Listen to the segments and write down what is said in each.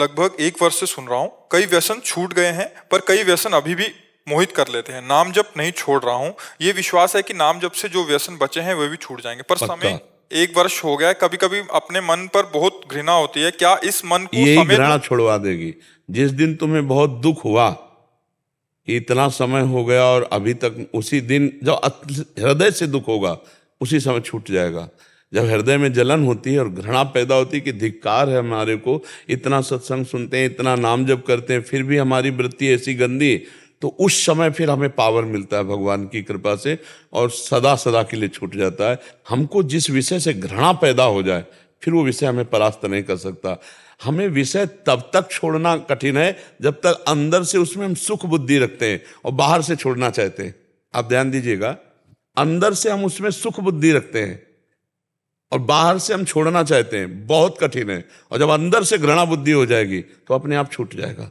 लगभग 1 वर्ष से सुन रहा हूँ। कई व्यसन छूट गए हैं, पर कई व्यसन अभी भी मोहित कर लेते हैं। नाम जप नहीं छोड़ रहा हूँ। ये विश्वास है कि नाम जप से जो व्यसन बचे हैं वे भी छूट जाएंगे, पर पक्का। समय 1 वर्ष हो गया है। कभी कभी अपने मन पर बहुत घृणा होती है। क्या इस मन को यही समय घृणा छुड़वा देगी। जिस दिन तुम्हें बहुत दुख हुआ कि इतना समय हो गया और अभी तक, उसी दिन जब हृदय से दुख होगा उसी समय छूट जाएगा। जब हृदय में जलन होती है और घृणा पैदा होती है कि धिक्कार है हमारे को, इतना सत्संग सुनते हैं, इतना नाम जप करते हैं, फिर भी हमारी वृत्ति ऐसी गंदी, तो उस समय फिर हमें पावर मिलता है भगवान की कृपा से और सदा सदा के लिए छूट जाता है। हमको जिस विषय से घृणा पैदा हो जाए फिर वो विषय हमें परास्त नहीं कर सकता। हमें विषय तब तक छोड़ना कठिन है जब तक अंदर से उसमें हम सुख बुद्धि रखते हैं और बाहर से छोड़ना चाहते हैं। आप ध्यान दीजिएगा, अंदर से हम उसमें सुख बुद्धि रखते हैं और बाहर से हम छोड़ना चाहते हैं, बहुत कठिन है। और जब अंदर से घृणा बुद्धि हो जाएगी तो अपने आप छूट जाएगा।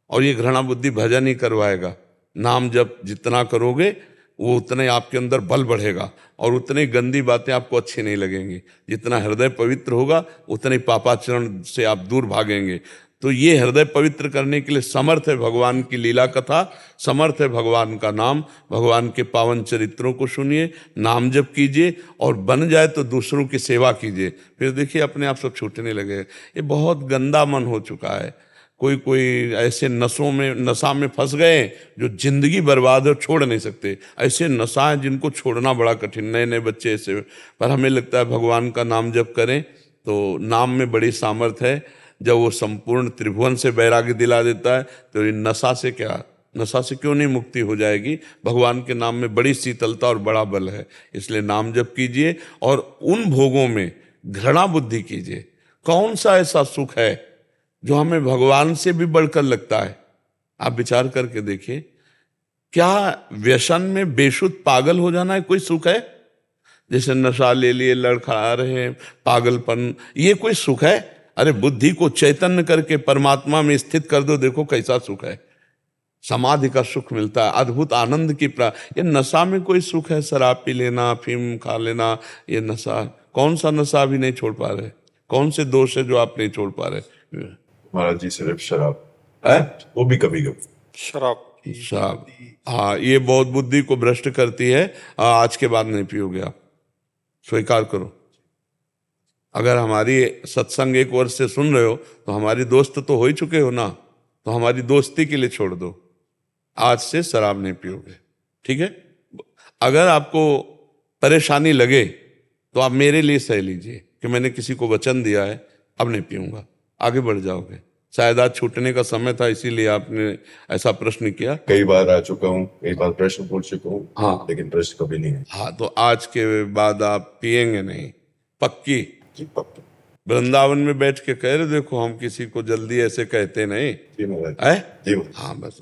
और ये घृणा बुद्धि भजन ही करवाएगा। नाम जब जितना करोगे वो उतने आपके अंदर बल बढ़ेगा और उतनी गंदी बातें आपको अच्छी नहीं लगेंगी। जितना हृदय पवित्र होगा उतने पापाचरण से आप दूर भागेंगे। तो ये हृदय पवित्र करने के लिए समर्थ है भगवान की लीला कथा, समर्थ है भगवान का नाम। भगवान के पावन चरित्रों को सुनिए, नाम जप कीजिए और बन जाए तो दूसरों की सेवा कीजिए। फिर देखिए अपने आप सब छूटने लगे। ये बहुत गंदा मन हो चुका है। कोई कोई ऐसे नशा में फंस गए जो जिंदगी बर्बाद है, छोड़ नहीं सकते। ऐसे नशा है जिनको छोड़ना बड़ा कठिन। नए नए बच्चे ऐसे, पर हमें लगता है भगवान का नाम जप करें तो नाम में बड़ी सामर्थ है। जब वो संपूर्ण त्रिभुवन से वैराग्य दिला देता है तो ये नशा से क्यों नहीं मुक्ति हो जाएगी। भगवान के नाम में बड़ी शीतलता और बड़ा बल है। इसलिए नाम जप कीजिए और उन भोगों में घृणा बुद्धि कीजिए। कौन सा ऐसा सुख है जो हमें भगवान से भी बढ़कर लगता है? आप विचार करके देखिए, क्या व्यसन में बेशुद्ध पागल हो जाना है कोई सुख है? जैसे नशा ले लिए, लड़खड़ा रहे हैं, पागलपन, ये कोई सुख है? अरे बुद्धि को चैतन्य करके परमात्मा में स्थित कर दो, देखो कैसा सुख है। समाधि का सुख मिलता है, अद्भुत आनंद की ये नशा में कोई सुख है? शराब पी लेना, अफीम खा लेना, ये नशा, कौन सा नशा भी नहीं छोड़ पा रहे? कौन से दोष है जो आप नहीं छोड़ पा रहे? महाराज जी सिर्फ शराब है, वो भी कभी कभी शराब। हाँ, ये बहुत बुद्धि को भ्रष्ट करती है। आज के बाद नहीं पियोगे आप, स्वीकार करो। अगर हमारी सत्संग 1 वर्ष से सुन रहे हो तो हमारी दोस्त तो हो ही चुके हो ना, तो हमारी दोस्ती के लिए छोड़ दो। आज से शराब नहीं पियोगे, ठीक है? अगर आपको परेशानी लगे तो आप मेरे लिए सह लीजिए कि मैंने किसी को वचन दिया है, अब नहीं पीऊंगा, आगे बढ़ जाओगे। शायद आज छूटने का समय था, इसीलिए आपने ऐसा प्रश्न किया। कई बार आ चुका हूँ, कई बार प्रश्न पूछ चुका हूँ, हाँ, लेकिन प्रश्न कभी नहीं है। हाँ, तो आज के बाद आप पिएंगे नहीं, पक्की? जी पक्का। वृंदावन में बैठ के कह रहे, देखो हम किसी को जल्दी ऐसे कहते नहीं जी महाराज है। जी महाराज। हाँ बस,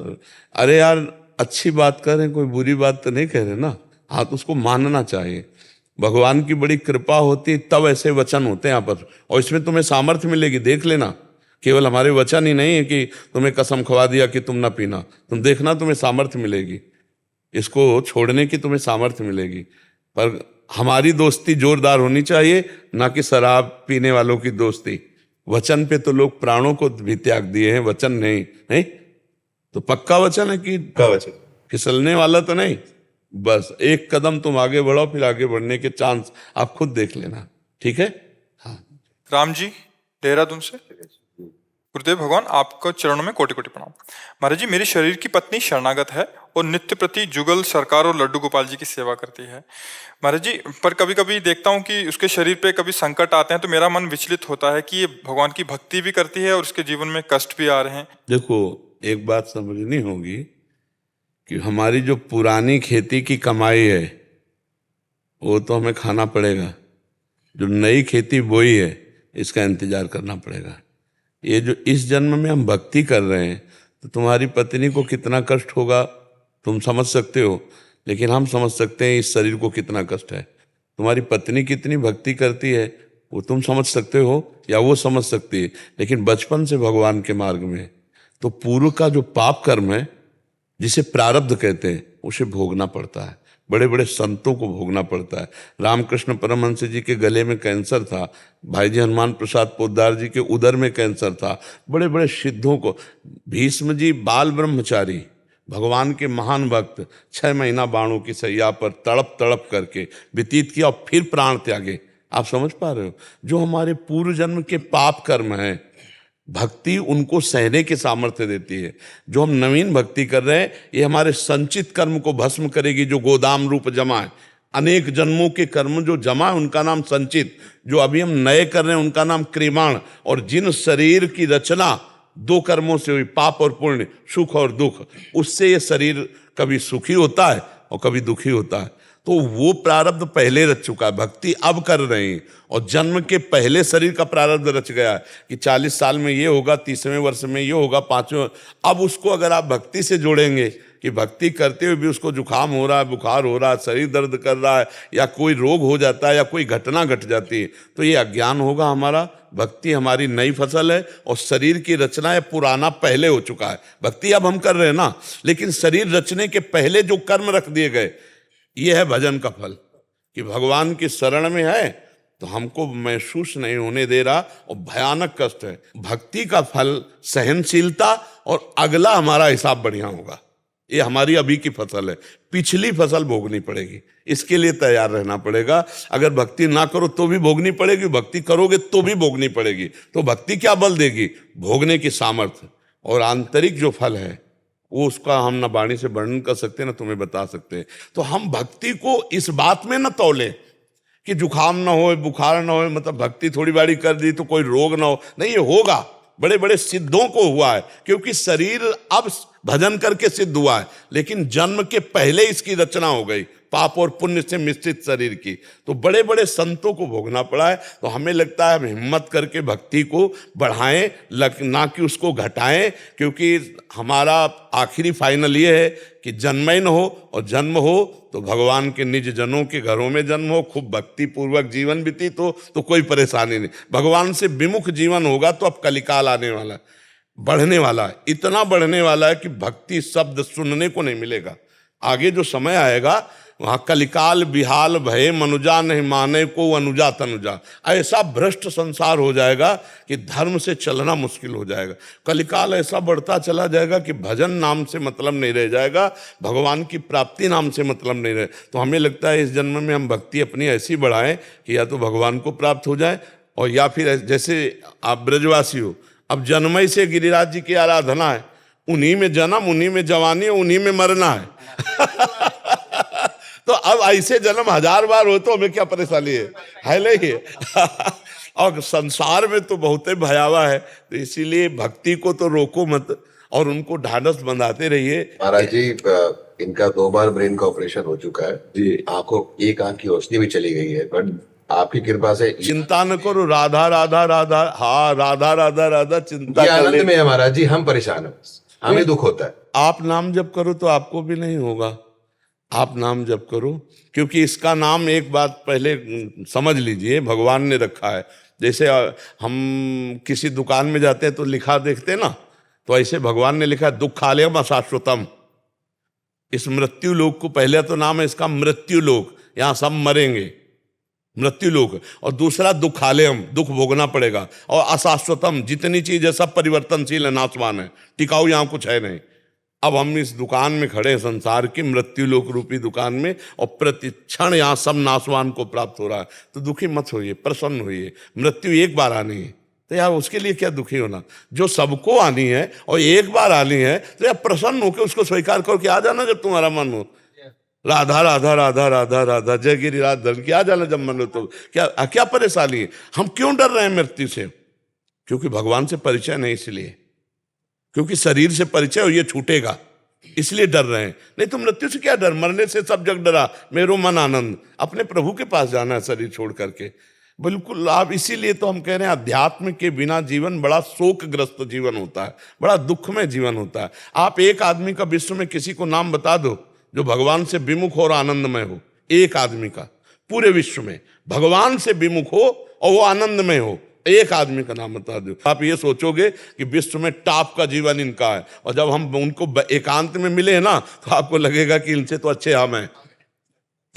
अरे यार अच्छी बात कर रहे हैं, कोई बुरी बात तो नहीं कह रहे ना। हाँ, तो उसको मानना चाहिए। भगवान की बड़ी कृपा होती है तब ऐसे वचन होते हैं यहाँ पर, और इसमें तुम्हें सामर्थ्य मिलेगी। देख लेना, केवल हमारे वचन ही नहीं है कि तुम्हें कसम खवा दिया कि तुम ना पीना, तुम देखना तुम्हें सामर्थ्य मिलेगी, इसको छोड़ने की तुम्हें सामर्थ्य मिलेगी। पर हमारी दोस्ती जोरदार होनी चाहिए, ना कि शराब पीने वालों की दोस्ती। वचन पे तो लोग प्राणों को भी त्याग दिए हैं, वचन नहीं तो पक्का वचन है कि का वचन, फिसलने वाला तो नहीं। बस एक कदम तुम आगे बढ़ो, फिर आगे बढ़ने के चांस आप खुद देख लेना, ठीक है? हाँ। राम जी देहरादून से। गुरुदेव भगवान, आपको चरणों में कोटि कोटि प्रणाम। महाराज जी, मेरी शरीर की पत्नी शरणागत है और नित्य प्रति जुगल सरकार और लड्डू गोपाल जी की सेवा करती है। महाराज जी, पर कभी कभी देखता हूँ कि उसके शरीर पे कभी संकट आते हैं तो मेरा मन विचलित होता है कि ये भगवान की भक्ति भी करती है और उसके जीवन में कष्ट भी आ रहे हैं। देखो, एक बात समझनी होगी कि हमारी जो पुरानी खेती की कमाई है वो तो हमें खाना पड़ेगा, जो नई खेती बोई है इसका इंतजार करना पड़ेगा। ये जो इस जन्म में हम भक्ति कर रहे हैं तो तुम्हारी पत्नी को कितना कष्ट होगा तुम समझ सकते हो, लेकिन हम समझ सकते हैं इस शरीर को कितना कष्ट है। तुम्हारी पत्नी कितनी भक्ति करती है वो तुम समझ सकते हो या वो समझ सकती है, लेकिन बचपन से भगवान के मार्ग में, तो पूर्व का जो पाप कर्म है जिसे प्रारब्ध कहते हैं उसे भोगना पड़ता है। बड़े बड़े संतों को भोगना पड़ता है। रामकृष्ण परमहंस जी के गले में कैंसर था, भाई जी हनुमान प्रसाद पोद्दार जी के उदर में कैंसर था, बड़े बड़े सिद्धों को, भीष्म जी बाल ब्रह्मचारी भगवान के महान भक्त 6 महीना बाणों की सैया पर तड़प तड़प करके व्यतीत किया और फिर प्राण त्यागे। आप समझ पा रहे हो, जो हमारे पूर्व जन्म के पाप कर्म हैं, भक्ति उनको सहने के सामर्थ्य देती है। जो हम नवीन भक्ति कर रहे हैं, ये हमारे संचित कर्म को भस्म करेगी, जो गोदाम रूप जमा है। अनेक जन्मों के कर्म जो जमा है उनका नाम संचित, जो अभी हम नए कर रहे हैं उनका नाम क्रियमाण। और जिन शरीर की रचना 2 कर्मों से हुई, पाप और पुण्य, सुख और दुख, उससे ये शरीर कभी सुखी होता है और कभी दुखी होता है। तो वो प्रारब्ध पहले रच चुका है, भक्ति अब कर रहे हैं। और जन्म के पहले शरीर का प्रारब्ध रच गया है कि 40 साल में ये होगा, 30वें वर्ष में ये होगा, 5वें। अब उसको अगर आप भक्ति से जोड़ेंगे कि भक्ति करते हुए भी उसको जुकाम हो रहा है, बुखार हो रहा है, शरीर दर्द कर रहा है, या कोई रोग हो जाता है, या कोई घटना घट जाती है, तो ये अज्ञान होगा हमारा। भक्ति हमारी नई फसल है और शरीर की रचना है पुराना पहले हो चुका है। भक्ति अब हम कर रहे हैं ना, लेकिन शरीर रचने के पहले जो कर्म रख दिए गए, ये है भजन का फल। कि भगवान की शरण में है तो हमको महसूस नहीं होने दे रहा और भयानक कष्ट है। भक्ति का फल सहनशीलता और अगला हमारा हिसाब बढ़िया होगा। ये हमारी अभी की फसल है, पिछली फसल भोगनी पड़ेगी, इसके लिए तैयार रहना पड़ेगा। अगर भक्ति ना करो तो भी भोगनी पड़ेगी, भक्ति करोगे तो भी भोगनी पड़ेगी। तो भक्ति क्या बल देगी? भोगने की सामर्थ्य। और आंतरिक जो फल है वो उसका हम ना वाणी से वर्णन कर सकते ना तुम्हें बता सकते। तो हम भक्ति को इस बात में न तौले कि जुकाम ना हो, बुखार ना हो, मतलब भक्ति थोड़ी बारी कर दी तो कोई रोग ना हो। नहीं, ये होगा, बड़े बड़े सिद्धों को हुआ है, क्योंकि शरीर अब भजन करके सिद्ध हुआ है, लेकिन जन्म के पहले इसकी रचना हो गई, पाप और पुण्य से मिश्रित शरीर की। तो बड़े बड़े संतों को भोगना पड़ा है। तो हमें लगता है हम हिम्मत करके भक्ति को बढ़ाएं, ना कि उसको घटाएं, क्योंकि हमारा आखिरी फाइनल ये है कि जन्मैन हो, और जन्म हो तो भगवान के निज जनों के घरों में जन्म हो, खूब भक्ति पूर्वक जीवन व्यतीत हो, तो कोई परेशानी नहीं। भगवान से विमुख जीवन होगा तो अब कलिकाल आने वाला है, बढ़ने वाला है, इतना बढ़ने वाला है कि भक्ति शब्द सुनने को नहीं मिलेगा। आगे जो समय आएगा वहाँ कलिकाल बिहाल भय मनुजा नहीं माने को अनुजा तनुजा, ऐसा भ्रष्ट संसार हो जाएगा कि धर्म से चलना मुश्किल हो जाएगा। कलिकाल ऐसा बढ़ता चला जाएगा कि भजन नाम से मतलब नहीं रह जाएगा, भगवान की प्राप्ति नाम से मतलब नहीं रहे। तो हमें लगता है इस जन्म में हम भक्ति अपनी ऐसी बढ़ाएं कि या तो भगवान को प्राप्त हो जाए, और या फिर जैसे आप ब्रजवासी हो, अब जन्मय से गिरिराज जी की आराधना है, उन्हीं में जन्म, उन्हीं में जवानी, उन्हीं में मरना है। तो अब ऐसे जन्म 1000 बार हो तो हमें क्या परेशानी है नहीं? और संसार में तो बहुत ही भयावह है, तो इसीलिए भक्ति को तो रोको मत और उनको ढांढस बंधाते रहिए। महाराज जी, इनका 2 बार ब्रेन का ऑपरेशन हो चुका है जी, एक आंख की रोशनी भी चली गई है, बट आपकी कृपा से चिंता न करो, राधा राधा राधा, हाँ राधा राधा राधा, चिंता ये आनंद में है महाराज जी, हम परेशान हैं, हमें दुख होता है। आप नाम जप करो तो आपको भी नहीं होगा, आप नाम जप करो, क्योंकि इसका नाम एक बात पहले समझ लीजिए भगवान ने रखा है। जैसे हम किसी दुकान में जाते हैं तो लिखा देखते हैं ना, तो ऐसे भगवान ने लिखा है दुखालयम अशाश्वतम। इस मृत्यु लोक को पहले तो नाम है इसका मृत्यु लोक, यहाँ सब मरेंगे, मृत्यु लोक। और दूसरा दुखालयम, दुख भोगना पड़ेगा। और अशाश्वतम, जितनी चीज है सब परिवर्तनशील है, नाशवान है, टिकाऊ यहाँ कुछ है नहीं। अब हम इस दुकान में खड़े हैं, संसार की मृत्यु लोक रूपी दुकान में, और प्रतिक्षण यहाँ सब नाशवान को प्राप्त हो रहा है। तो दुखी मत होइए, प्रसन्न होइए। मृत्यु एक बार आनी है तो यार उसके लिए क्या दुखी होना, जो सबको आनी है और एक बार आनी है, तो यार प्रसन्न होकर उसको स्वीकार करो कि आ जाना जब तुम्हारा मन हो। राधा राधा राधा राधा राधा जय गिरिराज धन की, आ जाना जब मन हो। तो क्या परेशानी है? हम क्यों डर रहे हैं मृत्यु से? क्योंकि भगवान से परिचय नहीं, इसलिए, क्योंकि शरीर से परिचय हो ये छूटेगा, इसलिए डर रहे हैं। नहीं तो मृत्यु से क्या डर, मरने से सब जग डरा, मेरो मन आनंद। अपने प्रभु के पास जाना है शरीर छोड़ करके, बिल्कुल। आप इसीलिए तो हम कह रहे हैं अध्यात्म के बिना जीवन बड़ा शोकग्रस्त जीवन होता है, बड़ा दुखमय जीवन होता है। आप एक आदमी का विश्व में किसी को नाम बता दो जो भगवान से विमुख और आनंदमय हो, एक आदमी का पूरे विश्व में भगवान से विमुख हो और वो आनंदमय हो, एक आदमी का नाम बता दो। आप ये सोचोगे कि विश्व में टॉप का जीवन इनका है, और जब हम उनको एकांत में मिले हैं ना, तो आपको लगेगा कि इनसे तो अच्छे हम हैं।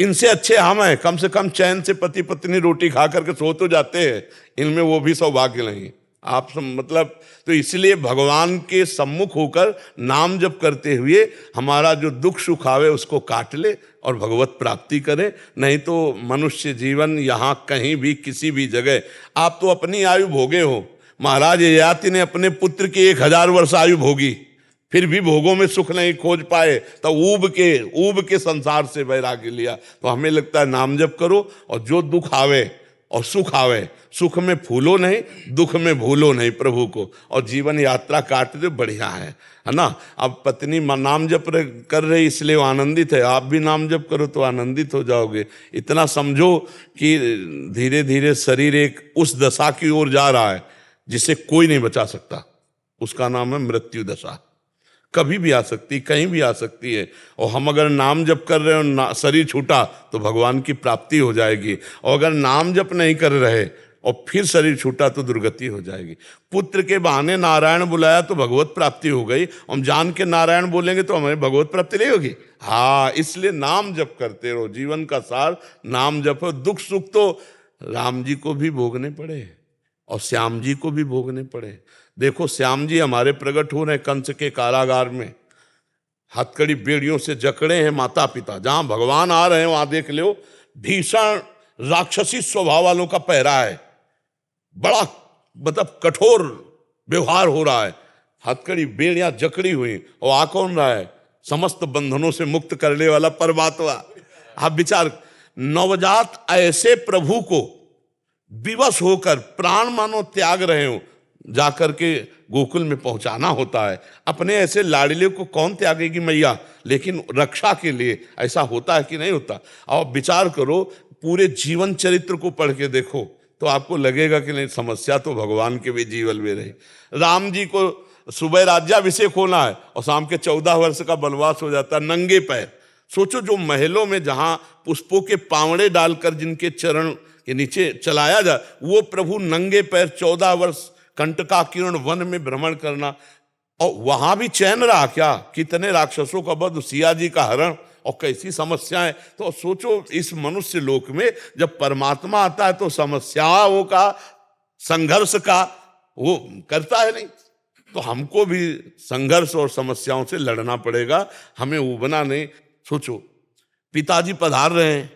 इनसे अच्छे हम हैं, कम से कम चैन से पति पत्नी रोटी खा करके सो तो जाते हैं, इनमें वो भी सौभाग्य नहीं। आप मतलब तो इसलिए भगवान के सम्मुख होकर नाम जप करते हुए हमारा जो दुख सुख आवे उसको काट ले और भगवत प्राप्ति करे। नहीं तो मनुष्य जीवन यहाँ कहीं भी किसी भी जगह, आप तो अपनी आयु भोगे हो। महाराज ययाति ने अपने पुत्र की 1000 वर्ष आयु भोगी, फिर भी भोगों में सुख नहीं खोज पाए, तो ऊब के संसार से वैराग्य लिया। तो हमें लगता है नाम जप करो और जो दुख आवे और सुख आवे, सुख में फूलो नहीं, दुख में भूलो नहीं प्रभु को, और जीवन यात्रा काट दो, बढ़िया है ना। अब पत्नी नाम जप कर रही इसलिए वो आनंदित है, आप भी नाम जप करो तो आनंदित हो जाओगे। इतना समझो कि धीरे धीरे शरीर एक उस दशा की ओर जा रहा है जिसे कोई नहीं बचा सकता, उसका नाम है मृत्यु दशा। कभी भी आ सकती, कहीं भी आ सकती है। और हम अगर नाम जप कर रहे हो, शरीर छूटा तो भगवान की प्राप्ति हो जाएगी, और अगर नाम जप नहीं कर रहे और फिर शरीर छूटा तो दुर्गति हो जाएगी। पुत्र के बहाने नारायण बुलाया तो भगवत प्राप्ति हो गई, हम जान के नारायण बोलेंगे तो हमें भगवत प्राप्ति नहीं होगी। हाँ, इसलिए नाम जप करते रहो, जीवन का सार नाम जप। दुख सुख तो राम जी को भी भोगने पड़े और श्याम जी को भी भोगने पड़े। देखो श्याम जी हमारे प्रकट हो रहे कंस के कारागार में, हथकड़ी बेड़ियों से जकड़े हैं माता पिता। जहां भगवान आ रहे हैं वहां देख लो भीषण राक्षसी स्वभाव वालों का पहरा है, बड़ा मतलब कठोर व्यवहार हो रहा है, हथकड़ी बेड़ियां जकड़ी हुई, और आ कौन रहा है? समस्त बंधनों से मुक्त करने वाला परमात्मा। आप विचार, नवजात ऐसे प्रभु को विवश होकर प्राण मानो त्याग रहे हो, जाकर के गोकुल में पहुंचाना होता है। अपने ऐसे लाडले को कौन त्यागेगी मैया, लेकिन रक्षा के लिए ऐसा होता है कि नहीं होता। अब विचार करो, पूरे जीवन चरित्र को पढ़ के देखो तो आपको लगेगा कि नहीं, समस्या तो भगवान के भी जीवन में रही। राम जी को सुबह राज्याभिषेक होना है और शाम के 14 वर्ष का वनवास हो जाता है नंगे पैर। सोचो, जो महलों में जहां पुष्पों के पावड़े डालकर जिनके चरण के नीचे चलाया जा, वो प्रभु नंगे पैर 14 वर्ष कंटकाकीर्ण वन में भ्रमण करना, और वहां भी चैन रहा क्या? कितने राक्षसों का वध, सिया जी का हरण, और कैसी समस्याएं। तो सोचो, इस मनुष्य लोक में जब परमात्मा आता है तो समस्याओं का, संघर्ष का वो करता है नहीं। तो हमको भी संघर्ष और समस्याओं से लड़ना पड़ेगा, हमें उबना नहीं। सोचो, पिताजी पधार रहे हैं,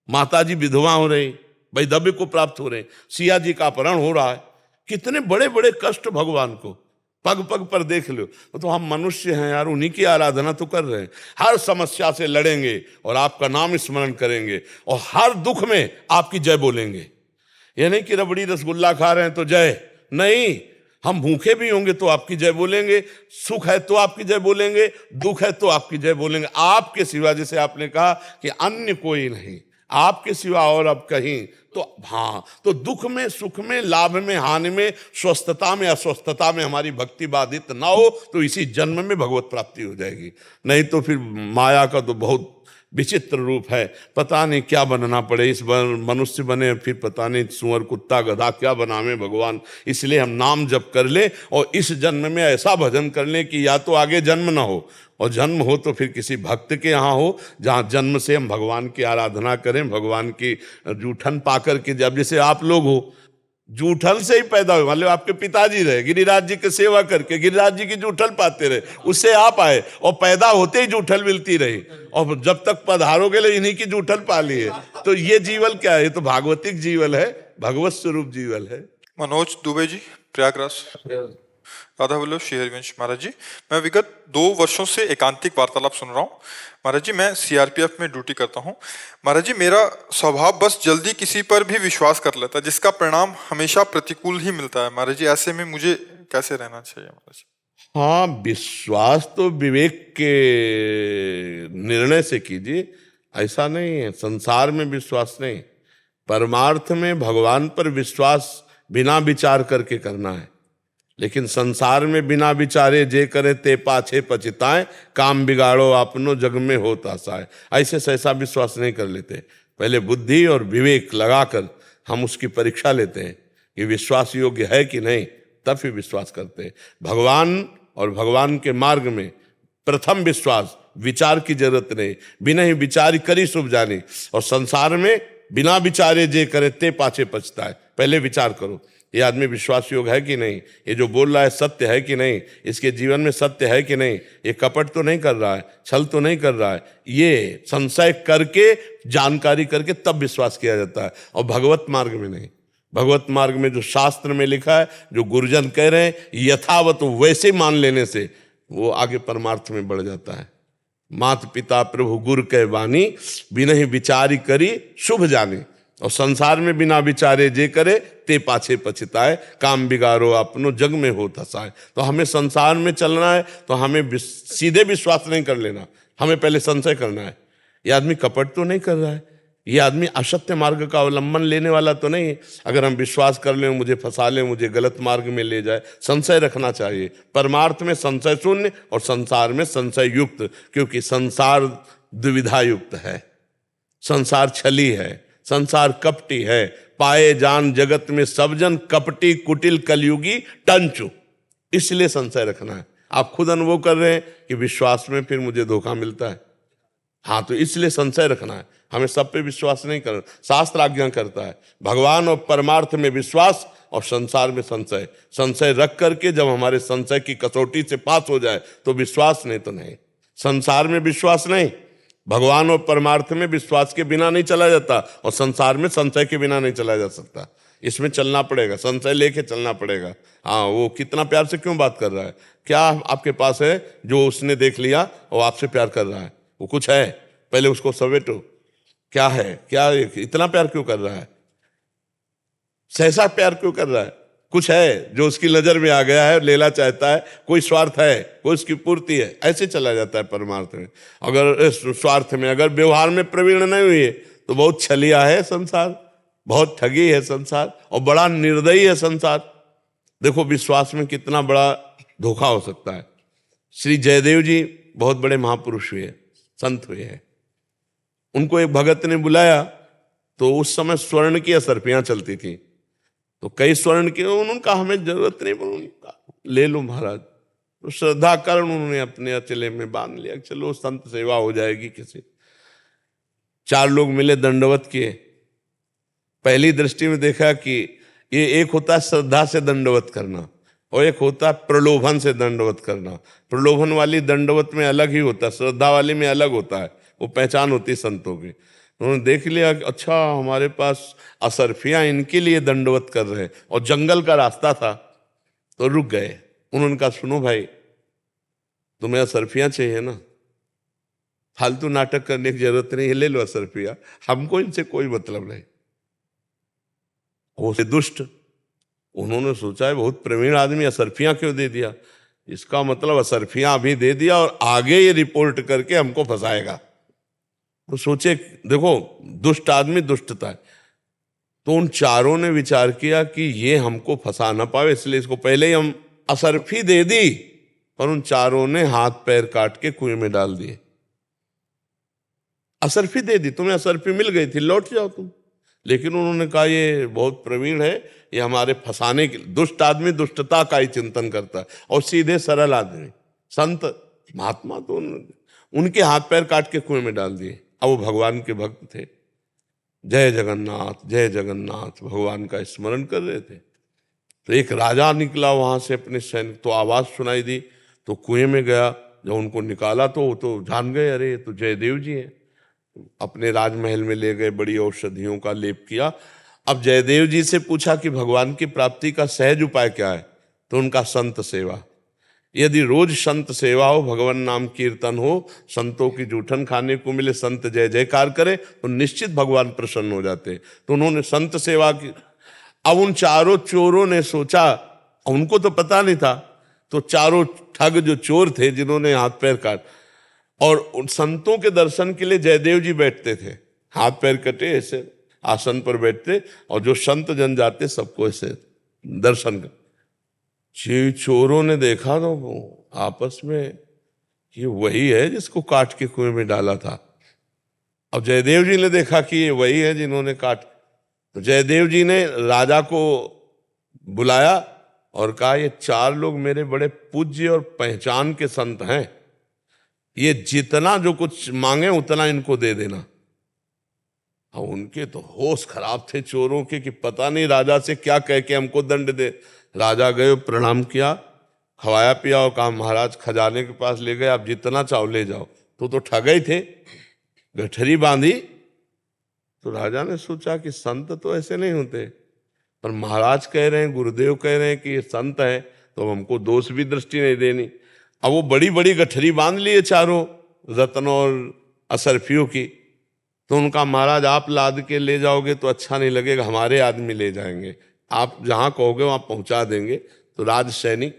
माताजी विधवा हो रही, वैधव्य को प्राप्त हो रहे, सिया जी का अपहरण हो रहा है, कितने बड़े बड़े कष्ट भगवान को पग पग पर देख लो। तो हम मनुष्य हैं यार, उन्हीं की आराधना तो कर रहे हैं। हर समस्या से लड़ेंगे और आपका नाम स्मरण करेंगे, और हर दुख में आपकी जय बोलेंगे। ये नहीं कि रबड़ी रसगुल्ला खा रहे हैं तो जय नहीं, हम भूखे भी होंगे तो आपकी जय बोलेंगे, सुख है तो आपकी जय बोलेंगे, दुख है तो आपकी जय बोलेंगे। आपके सिवा, जैसे आपने कहा कि अन्य कोई नहीं, आपके सिवा और अब कहीं, तो हाँ, तो दुख में, सुख में, लाभ में, हानि में, स्वस्थता में, अस्वस्थता में हमारी भक्ति बाधित ना हो तो इसी जन्म में भगवत प्राप्ति हो जाएगी। नहीं तो फिर माया का तो बहुत विचित्र रूप है, पता नहीं क्या बनना पड़े। इस मनुष्य बने, फिर पता नहीं सुअर कुत्ता गधा क्या बनावे भगवान। इसलिए हम नाम जप कर ले और इस जन्म में ऐसा भजन कर ले कि या तो आगे जन्म ना हो, और जन्म हो तो फिर किसी भक्त के यहाँ हो, जहाँ जन्म से हम भगवान की आराधना करें, भगवान की जूठन पाकर के। जब जैसे आप लोग हो, जूठल से ही पैदा हुए, मतलब आपके पिताजी रहे, गिरिराज जी की सेवा करके गिरिराज जी की जूठल पाते रहे, उससे आप आए, और पैदा होते ही जूठल मिलती रही, और जब तक पधारोगे ले इन्हीं की जूठल पाली है। तो ये जीवन क्या है? ये तो भागवतिक जीवन है, भगवत स्वरूप जीवन है। मनोज दुबे जी, प्रयागराज। राधा वल्लभ श्री हरिवंश। महाराज जी, मैं विगत 2 वर्षों से एकांतिक वार्तालाप सुन रहा हूँ। महाराज जी, मैं सीआरपीएफ में ड्यूटी करता हूँ। महाराज जी, मेरा स्वभाव बस जल्दी किसी पर भी विश्वास कर लेता है, जिसका परिणाम हमेशा प्रतिकूल ही मिलता है। महाराज जी, ऐसे में मुझे कैसे रहना चाहिए? महाराज जी, हाँ, विश्वास तो विवेक के निर्णय से कीजिए, ऐसा नहीं है। संसार में विश्वास नहीं, परमार्थ में भगवान पर विश्वास बिना विचार करके करना है। लेकिन संसार में बिना विचारे जे करे ते पाछे पछताए, काम बिगाड़ो अपनो जग में होता साए। ऐसे से ऐसा विश्वास नहीं कर लेते, पहले बुद्धि और विवेक लगाकर हम उसकी परीक्षा लेते हैं कि विश्वास योग्य है कि नहीं, तब फिर विश्वास करते हैं। भगवान और भगवान के मार्ग में प्रथम विश्वास, विचार की जरूरत नहीं, बिना ही विचार करी शुभ जानी। और संसार में बिना विचारे जे करे ते पाछे पछताए। पहले विचार करो, ये आदमी विश्वास योग्य है कि नहीं, ये जो बोल रहा है सत्य है कि नहीं, इसके जीवन में सत्य है कि नहीं, ये कपट तो नहीं कर रहा है, छल तो नहीं कर रहा है। ये संशय करके, जानकारी करके तब विश्वास किया जाता है, और भगवत मार्ग में नहीं। भगवत मार्ग में जो शास्त्र में लिखा है, जो गुरुजन कह रहे हैं, यथावत वैसे मान लेने से वो आगे परमार्थ में बढ़ जाता है। मात पिता प्रभु गुरु कह वाणी, बिना ही विचारी करी शुभ जाने। और संसार में बिना विचारे जे करे ते पाछे पछताए, काम बिगाड़ो अपनो जग में हो हसाए। तो हमें संसार में चलना है तो हमें सीधे विश्वास नहीं कर लेना, हमें पहले संशय करना है। ये आदमी कपट तो नहीं कर रहा है, ये आदमी असत्य मार्ग का अवलंबन लेने वाला तो नहीं है। अगर हम विश्वास कर लें मुझे फंसा लें, मुझे गलत मार्ग में ले जाए, संशय रखना चाहिए। परमार्थ में संशय शून्य और संसार में संशय युक्त, क्योंकि संसार दुविधा युक्त है, संसार छली है, संसार कपटी है। पाए जान जगत में सब जन कपटी कुटिल कलयुगी टंचु। इसलिए संशय रखना है। आप खुद अनुभव कर रहे हैं कि विश्वास में फिर मुझे धोखा मिलता है, हाँ, तो इसलिए संशय रखना है। हमें सब पे विश्वास नहीं करना। शास्त्र आज्ञा करता है भगवान और परमार्थ में विश्वास और संसार में संशय। संशय रख करके जब हमारे संशय की कसौटी से पास हो जाए तो विश्वास, नहीं तो नहीं। संसार में विश्वास नहीं, भगवान और परमार्थ में विश्वास के बिना नहीं चला जाता, और संसार में संशय के बिना नहीं चला जा सकता। इसमें चलना पड़ेगा, संशय लेके चलना पड़ेगा। हाँ, वो कितना प्यार से क्यों बात कर रहा है, क्या आपके पास है जो उसने देख लिया और आपसे प्यार कर रहा है? वो कुछ है, पहले उसको समेटो। क्या है, क्या इतना प्यार क्यों कर रहा है, सहसा प्यार क्यों कर रहा है? कुछ है जो उसकी नजर में आ गया है, लेना चाहता है, कोई स्वार्थ है, कोई उसकी पूर्ति है। ऐसे चला जाता है परमार्थ में। अगर स्वार्थ में, अगर व्यवहार में प्रवीण नहीं हुई है तो बहुत छलिया है संसार, बहुत ठगी है संसार, और बड़ा निर्दयी है संसार। देखो विश्वास में कितना बड़ा धोखा हो सकता है। श्री जयदेव जी बहुत बड़े महापुरुष हुए, संत हुए हैं। उनको एक भगत ने बुलाया, तो उस समय स्वर्ण की असरफियां चलती थी, तो कई स्वर्ण की, उन्होंने कहा हमें जरूरत नहीं, उन्होंने ले लो महाराज। तो श्रद्धा कारण उन्होंने अपने अचले में बांध लिया, चलो संत सेवा हो जाएगी किसी। 4 लोग मिले, दंडवत किए। पहली दृष्टि में देखा कि ये एक होता है श्रद्धा से दंडवत करना, और एक होता है प्रलोभन से दंडवत करना। प्रलोभन वाली दंडवत में अलग ही होता है, श्रद्धा वाली में अलग होता है, वो पहचान होती है संतों की। उन्होंने देख लिया कि अच्छा हमारे पास असरफियां इनके लिए दंडवत कर रहे हैं, और जंगल का रास्ता था, तो रुक गए। उन्होंने कहा सुनो भाई, तुम्हें असरफियां चाहिए ना, फालतू नाटक करने की जरूरत नहीं है, ले लो असरफियां, हमको इनसे कोई मतलब नहीं। वो से दुष्ट, उन्होंने सोचा है बहुत प्रवीण आदमी, असरफियां क्यों दे दिया, इसका मतलब असरफियां अभी दे दिया और आगे ये रिपोर्ट करके हमको फंसाएगा। तो सोचे, देखो दुष्ट आदमी दुष्टता है। तो उन चारों ने विचार किया कि ये हमको फंसा ना पावे, इसलिए इसको पहले ही हम असरफी दे दी, पर उन चारों ने हाथ पैर काट के कुएं में डाल दिए। असरफी दे दी, तुम्हें असरफी मिल गई थी, लौट जाओ तुम। लेकिन उन्होंने कहा ये बहुत प्रवीण है, ये हमारे फंसाने के। दुष्ट आदमी दुष्टता का ही चिंतन करता है, और सीधे सरल आदमी संत महात्मा तो उनके हाथ पैर काट के कुएं में डाल दिए। अब वो भगवान के भक्त थे, जय जगन्नाथ जय जगन्नाथ भगवान का स्मरण कर रहे थे। तो एक राजा निकला वहां से अपने सैनिक, तो आवाज सुनाई दी, तो कुएं में गया। जब उनको निकाला तो जान गए, अरे ये तो जयदेव जी हैं। अपने राजमहल में ले गए, बड़ी औषधियों का लेप किया। अब जयदेव जी से पूछा कि भगवान की प्राप्ति का सहज उपाय क्या है, तो उनका संत सेवा। यदि रोज संत सेवा हो, भगवान नाम कीर्तन हो, संतों की जूठन खाने को मिले, संत जय जयकार करे, तो निश्चित भगवान प्रसन्न हो जाते। तो उन्होंने संत सेवा की। अब उन चारों चोरों ने सोचा, उनको तो पता नहीं था, तो चारों ठग जो चोर थे जिन्होंने हाथ पैर काट, और उन संतों के दर्शन के लिए जयदेव जी बैठते थे, हाथ पैर कटे ऐसे आसन पर बैठते, और जो संत जन जाते सबको ऐसे दर्शन कर। चोरों ने देखा तो आपस में कि वही है जिसको काट के कुएं में डाला था। अब जयदेव जी ने देखा कि ये वही है जिन्होंने काट, तो जयदेव जी ने राजा को बुलाया और कहा ये 4 लोग मेरे बड़े पूज्य और पहचान के संत हैं, ये जितना जो कुछ मांगे उतना इनको दे देना। और उनके तो होश खराब थे चोरों के कि पता नहीं राजा से क्या कह के हमको दंड दे। राजा गए, प्रणाम किया, खवाया पिया और कहा महाराज खजाने के पास ले गए, आप जितना चाहो ले जाओ। तो ठगे ही थे, गठरी बांधी। तो राजा ने सोचा कि संत तो ऐसे नहीं होते, पर महाराज कह रहे हैं, गुरुदेव कह रहे हैं कि ये संत है, तो हमको दोष भी दृष्टि नहीं देनी। अब वो बड़ी बड़ी गठरी बांध लिए चारों रत्नों और असरफियों की। तो उनका महाराज आप लाद के ले जाओगे तो अच्छा नहीं लगेगा, हमारे आदमी ले जाएंगे, आप जहां कहोगे वहां पहुंचा देंगे। तो राज सैनिक,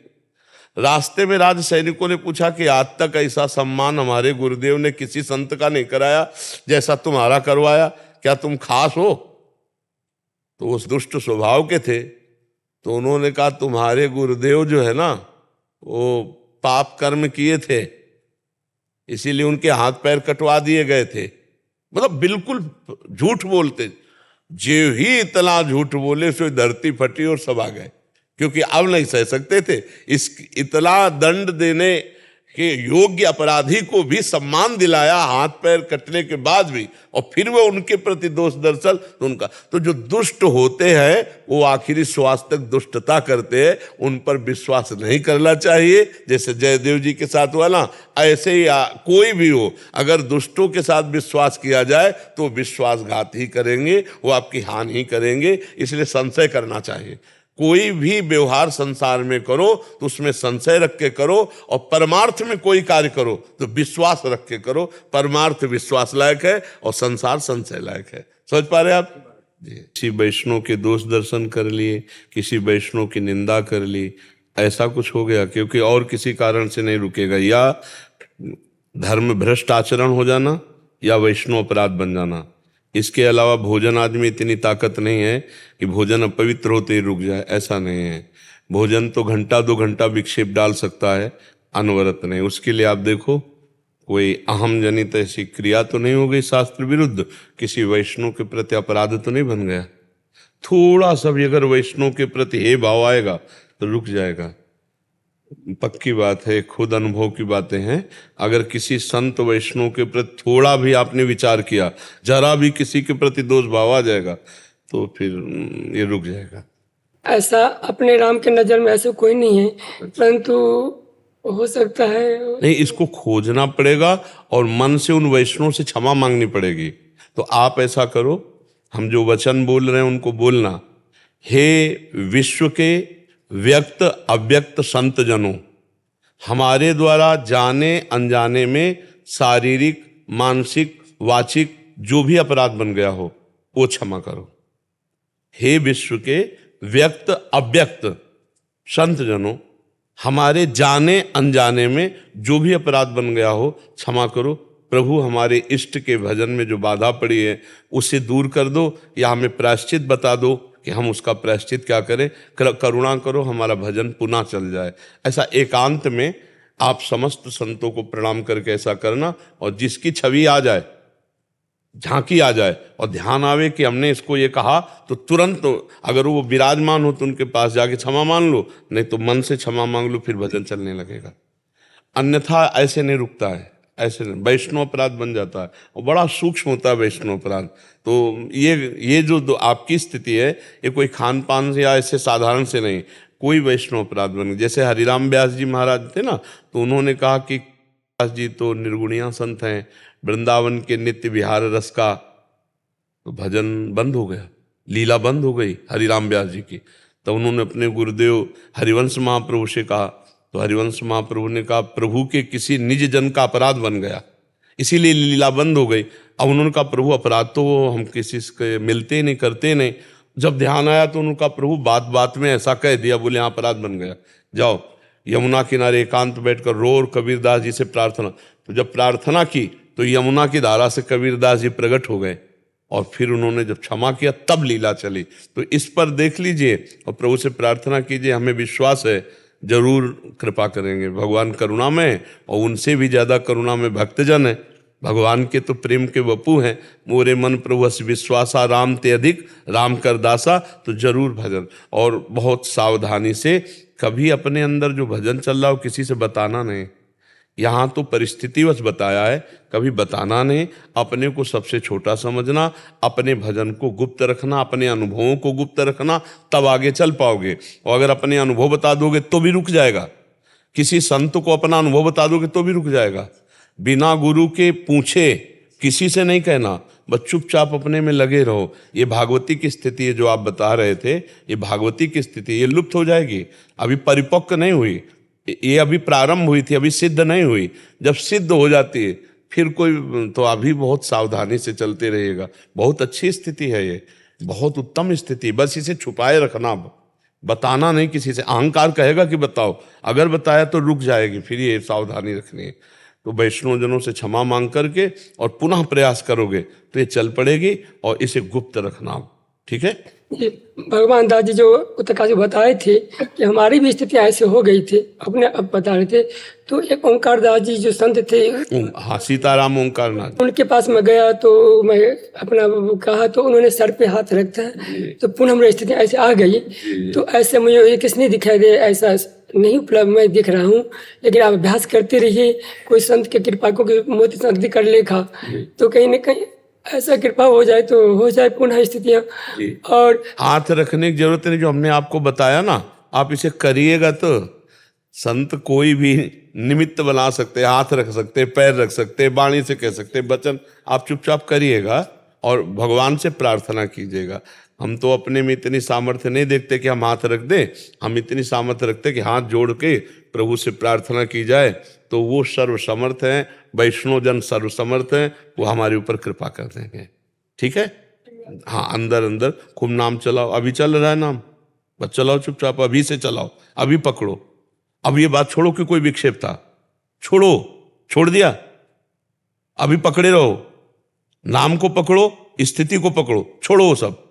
रास्ते में राज सैनिकों ने पूछा कि आज तक ऐसा सम्मान हमारे गुरुदेव ने किसी संत का नहीं कराया जैसा तुम्हारा करवाया, क्या तुम खास हो? तो उस दुष्ट स्वभाव के थे, तो उन्होंने कहा तुम्हारे गुरुदेव जो है ना वो पाप कर्म किए थे, इसीलिए उनके हाथ पैर कटवा दिए गए थे। मतलब बिल्कुल झूठ बोलते, जो ही इतना झूठ बोले सो धरती फटी और सब आ गए, क्योंकि अब नहीं सह सकते थे। इस इतना दंड देने के योग्य अपराधी को भी सम्मान दिलाया हाथ पैर कटने के बाद भी, और फिर वो उनके प्रति दोष दर्शन उनका। तो जो दुष्ट होते हैं वो आखिरी श्वास तक दुष्टता करते हैं, उन पर विश्वास नहीं करना चाहिए। जैसे जयदेव जी के साथ हुआ ना, ऐसे ही कोई भी हो, अगर दुष्टों के साथ विश्वास किया जाए तो विश्वासघात ही करेंगे, वो आपकी हानि ही करेंगे। इसलिए संशय करना चाहिए। कोई भी व्यवहार संसार में करो तो उसमें संशय रख के करो, और परमार्थ में कोई कार्य करो तो विश्वास रख के करो। परमार्थ विश्वास लायक है और संसार संशय लायक है। समझ पा रहे आप जी? किसी वैष्णव के दोष दर्शन कर लिए, किसी वैष्णव की निंदा कर ली, ऐसा कुछ हो गया, क्योंकि और किसी कारण से नहीं रुकेगा। या धर्म भ्रष्ट आचरण हो जाना या वैष्णव अपराध बन जाना। इसके अलावा भोजन आदि में इतनी ताकत नहीं है कि भोजन अपवित्र होते ही रुक जाए, ऐसा नहीं है। भोजन तो घंटा 2 घंटा विक्षेप डाल सकता है, अनवरत नहीं। उसके लिए आप देखो कोई अहम जनित ऐसी क्रिया तो नहीं हो गई शास्त्र विरुद्ध, किसी वैष्णव के प्रति अपराध तो नहीं बन गया। थोड़ा सा भी अगर वैष्णव के प्रति हे भाव आएगा तो रुक जाएगा। पक्की बात है, खुद अनुभव की बातें हैं। अगर किसी संत वैष्णव के प्रति थोड़ा भी आपने विचार किया, जरा भी किसी के प्रति दोष भाव आ जाएगा तो फिर ये रुक जाएगा। ऐसा अपने राम के नजर में ऐसे कोई नहीं है, परंतु हो सकता है नहीं, इसको खोजना पड़ेगा और मन से उन वैष्णव से क्षमा मांगनी पड़ेगी। तो आप ऐसा करो, हम जो वचन बोल रहे हैं उनको बोलना। हे विश्व के व्यक्त अव्यक्त संत जनों, हमारे द्वारा जाने अनजाने में शारीरिक, मानसिक, वाचिक जो भी अपराध बन गया हो वो क्षमा करो। हे विश्व के व्यक्त अव्यक्त संत जनों, हमारे जाने अनजाने में जो भी अपराध बन गया हो क्षमा करो। प्रभु हमारे इष्ट के भजन में जो बाधा पड़ी है उसे दूर कर दो, या हमें प्रायश्चित बता दो कि हम उसका प्रायश्चित क्या करें। करुणा करो, हमारा भजन पुनः चल जाए। ऐसा एकांत में आप समस्त संतों को प्रणाम करके ऐसा करना, और जिसकी छवि आ जाए, झांकी आ जाए और ध्यान आवे कि हमने इसको ये कहा, तो तुरंत अगर वो विराजमान हो तो उनके पास जाके क्षमा मांग लो, नहीं तो मन से क्षमा मांग लो, फिर भजन चलने लगेगा। अन्यथा ऐसे नहीं रुकता है, ऐसे वैष्णव अपराध बन जाता है, और बड़ा सूक्ष्म होता है वैष्णव अपराध। तो ये जो आपकी स्थिति है, ये कोई खान पान से या ऐसे साधारण से नहीं, कोई वैष्णव अपराध बन। जैसे हरिराम व्यास जी महाराज थे ना, तो उन्होंने कहा कि व्यास जी तो निर्गुणिया संत हैं, वृंदावन के नित्य विहार रस का, तो भजन बंद हो गया, लीला बंद हो गई हरिराम व्यास जी की। तो उन्होंने अपने गुरुदेव हरिवंश महाप्रभु से कहा, तो हरिवंश महाप्रभु ने कहा प्रभु के किसी निज जन का अपराध बन गया, इसीलिए लीला बंद हो गई। अब उन्होंने कहा प्रभु अपराध तो हम किसी से मिलते नहीं, करते नहीं। जब ध्यान आया तो उनका प्रभु बात बात में ऐसा कह दिया, बोले हाँ अपराध बन गया, जाओ यमुना किनारे एकांत बैठकर रो और कबीरदास जी से प्रार्थना। तो जब प्रार्थना की तो यमुना की धारा से कबीरदास जी प्रकट हो गए, और फिर उन्होंने जब क्षमा किया तब लीला चली। तो इस पर देख लीजिए और प्रभु से प्रार्थना कीजिए, हमें विश्वास है जरूर कृपा करेंगे। भगवान करुणा में, और उनसे भी ज़्यादा करुणा में भक्तजन है। भगवान के तो प्रेम के वपू हैं। मोरे मन प्रभु अस विश्वासा, राम ते अधिक राम कर दासा। तो जरूर भजन, और बहुत सावधानी से, कभी अपने अंदर जो भजन चल रहा हो किसी से बताना नहीं, यहाँ तो परिस्थितिवश बताया है, कभी बताना नहीं, अपने को सबसे छोटा समझना, अपने भजन को गुप्त रखना, अपने अनुभवों को गुप्त रखना, तब आगे चल पाओगे। और अगर अपने अनुभव बता दोगे तो भी रुक जाएगा, किसी संत को अपना अनुभव बता दोगे तो भी रुक जाएगा। बिना गुरु के पूछे किसी से नहीं कहना, बस चुपचाप अपने में लगे रहो। ये भागवती की स्थिति है जो आप बता रहे थे, ये भागवती की स्थिति, ये लुप्त हो जाएगी, अभी परिपक्व नहीं हुई, ये अभी प्रारंभ हुई थी, अभी सिद्ध नहीं हुई। जब सिद्ध हो जाती है फिर कोई, तो अभी बहुत सावधानी से चलते रहिएगा। बहुत अच्छी स्थिति है ये, बहुत उत्तम स्थिति, बस इसे छुपाए रखना, बताना नहीं किसी से। अहंकार कहेगा कि बताओ, अगर बताया तो रुक जाएगी, फिर ये सावधानी रखनी है। तो वैष्णव जनों से क्षमा मांग करके और पुनः प्रयास करोगे तो ये चल पड़ेगी, और इसे गुप्त रखना, ठीक है। ये भगवान दास जी जो उत्तरकाशी बताए थे कि हमारी भी स्थिति ऐसे हो गई थी, अपने अब बता रहे थे। तो एक ओंकार दास जी जो संत थे, हाँ, सीताराम ओंकार नाथ, उनके पास मैं गया तो मैं अपना कहा तो उन्होंने सर पे हाथ रखा, तो पुनः मेरी स्थिति ऐसे आ गई। तो ऐसे मुझे ये किसने दिखाई दे, ऐसा नहीं उपलब्ध मैं दिख रहा हूँ, लेकिन आप अभ्यास करते रहिए, कोई संत की कृपा को मोती संत कर लेखा, तो कहीं न कहीं ऐसा कृपा हो जाए तो हो जाए पुनः स्थितियाँ। और हाथ रखने की जरूरत नहीं, जो हमने आपको बताया ना, आप इसे करिएगा तो संत कोई भी निमित्त बना सकते, हाथ रख सकते, पैर रख सकते, वाणी से कह सकते, वचन, आप चुपचाप करिएगा और भगवान से प्रार्थना कीजिएगा। हम तो अपने में इतनी सामर्थ्य नहीं देखते कि हम हाथ रख दें, हम इतनी सामर्थ्य रखते कि हाथ जोड़ के प्रभु से प्रार्थना की जाए, तो वो सर्वसमर्थ हैं, वैष्णव जन सर्वसमर्थ हैं, वो हमारे ऊपर कृपा कर देंगे, ठीक है। हाँ, अंदर अंदर खूब नाम चलाओ, अभी चल रहा है नाम, बस चलाओ चुपचाप, अभी से चलाओ, अभी पकड़ो। अब ये बात छोड़ो कि कोई विक्षेप था, छोड़ो, छोड़ दिया, अभी पकड़े रहो, नाम को पकड़ो, स्थिति को पकड़ो, छोड़ो वो सब।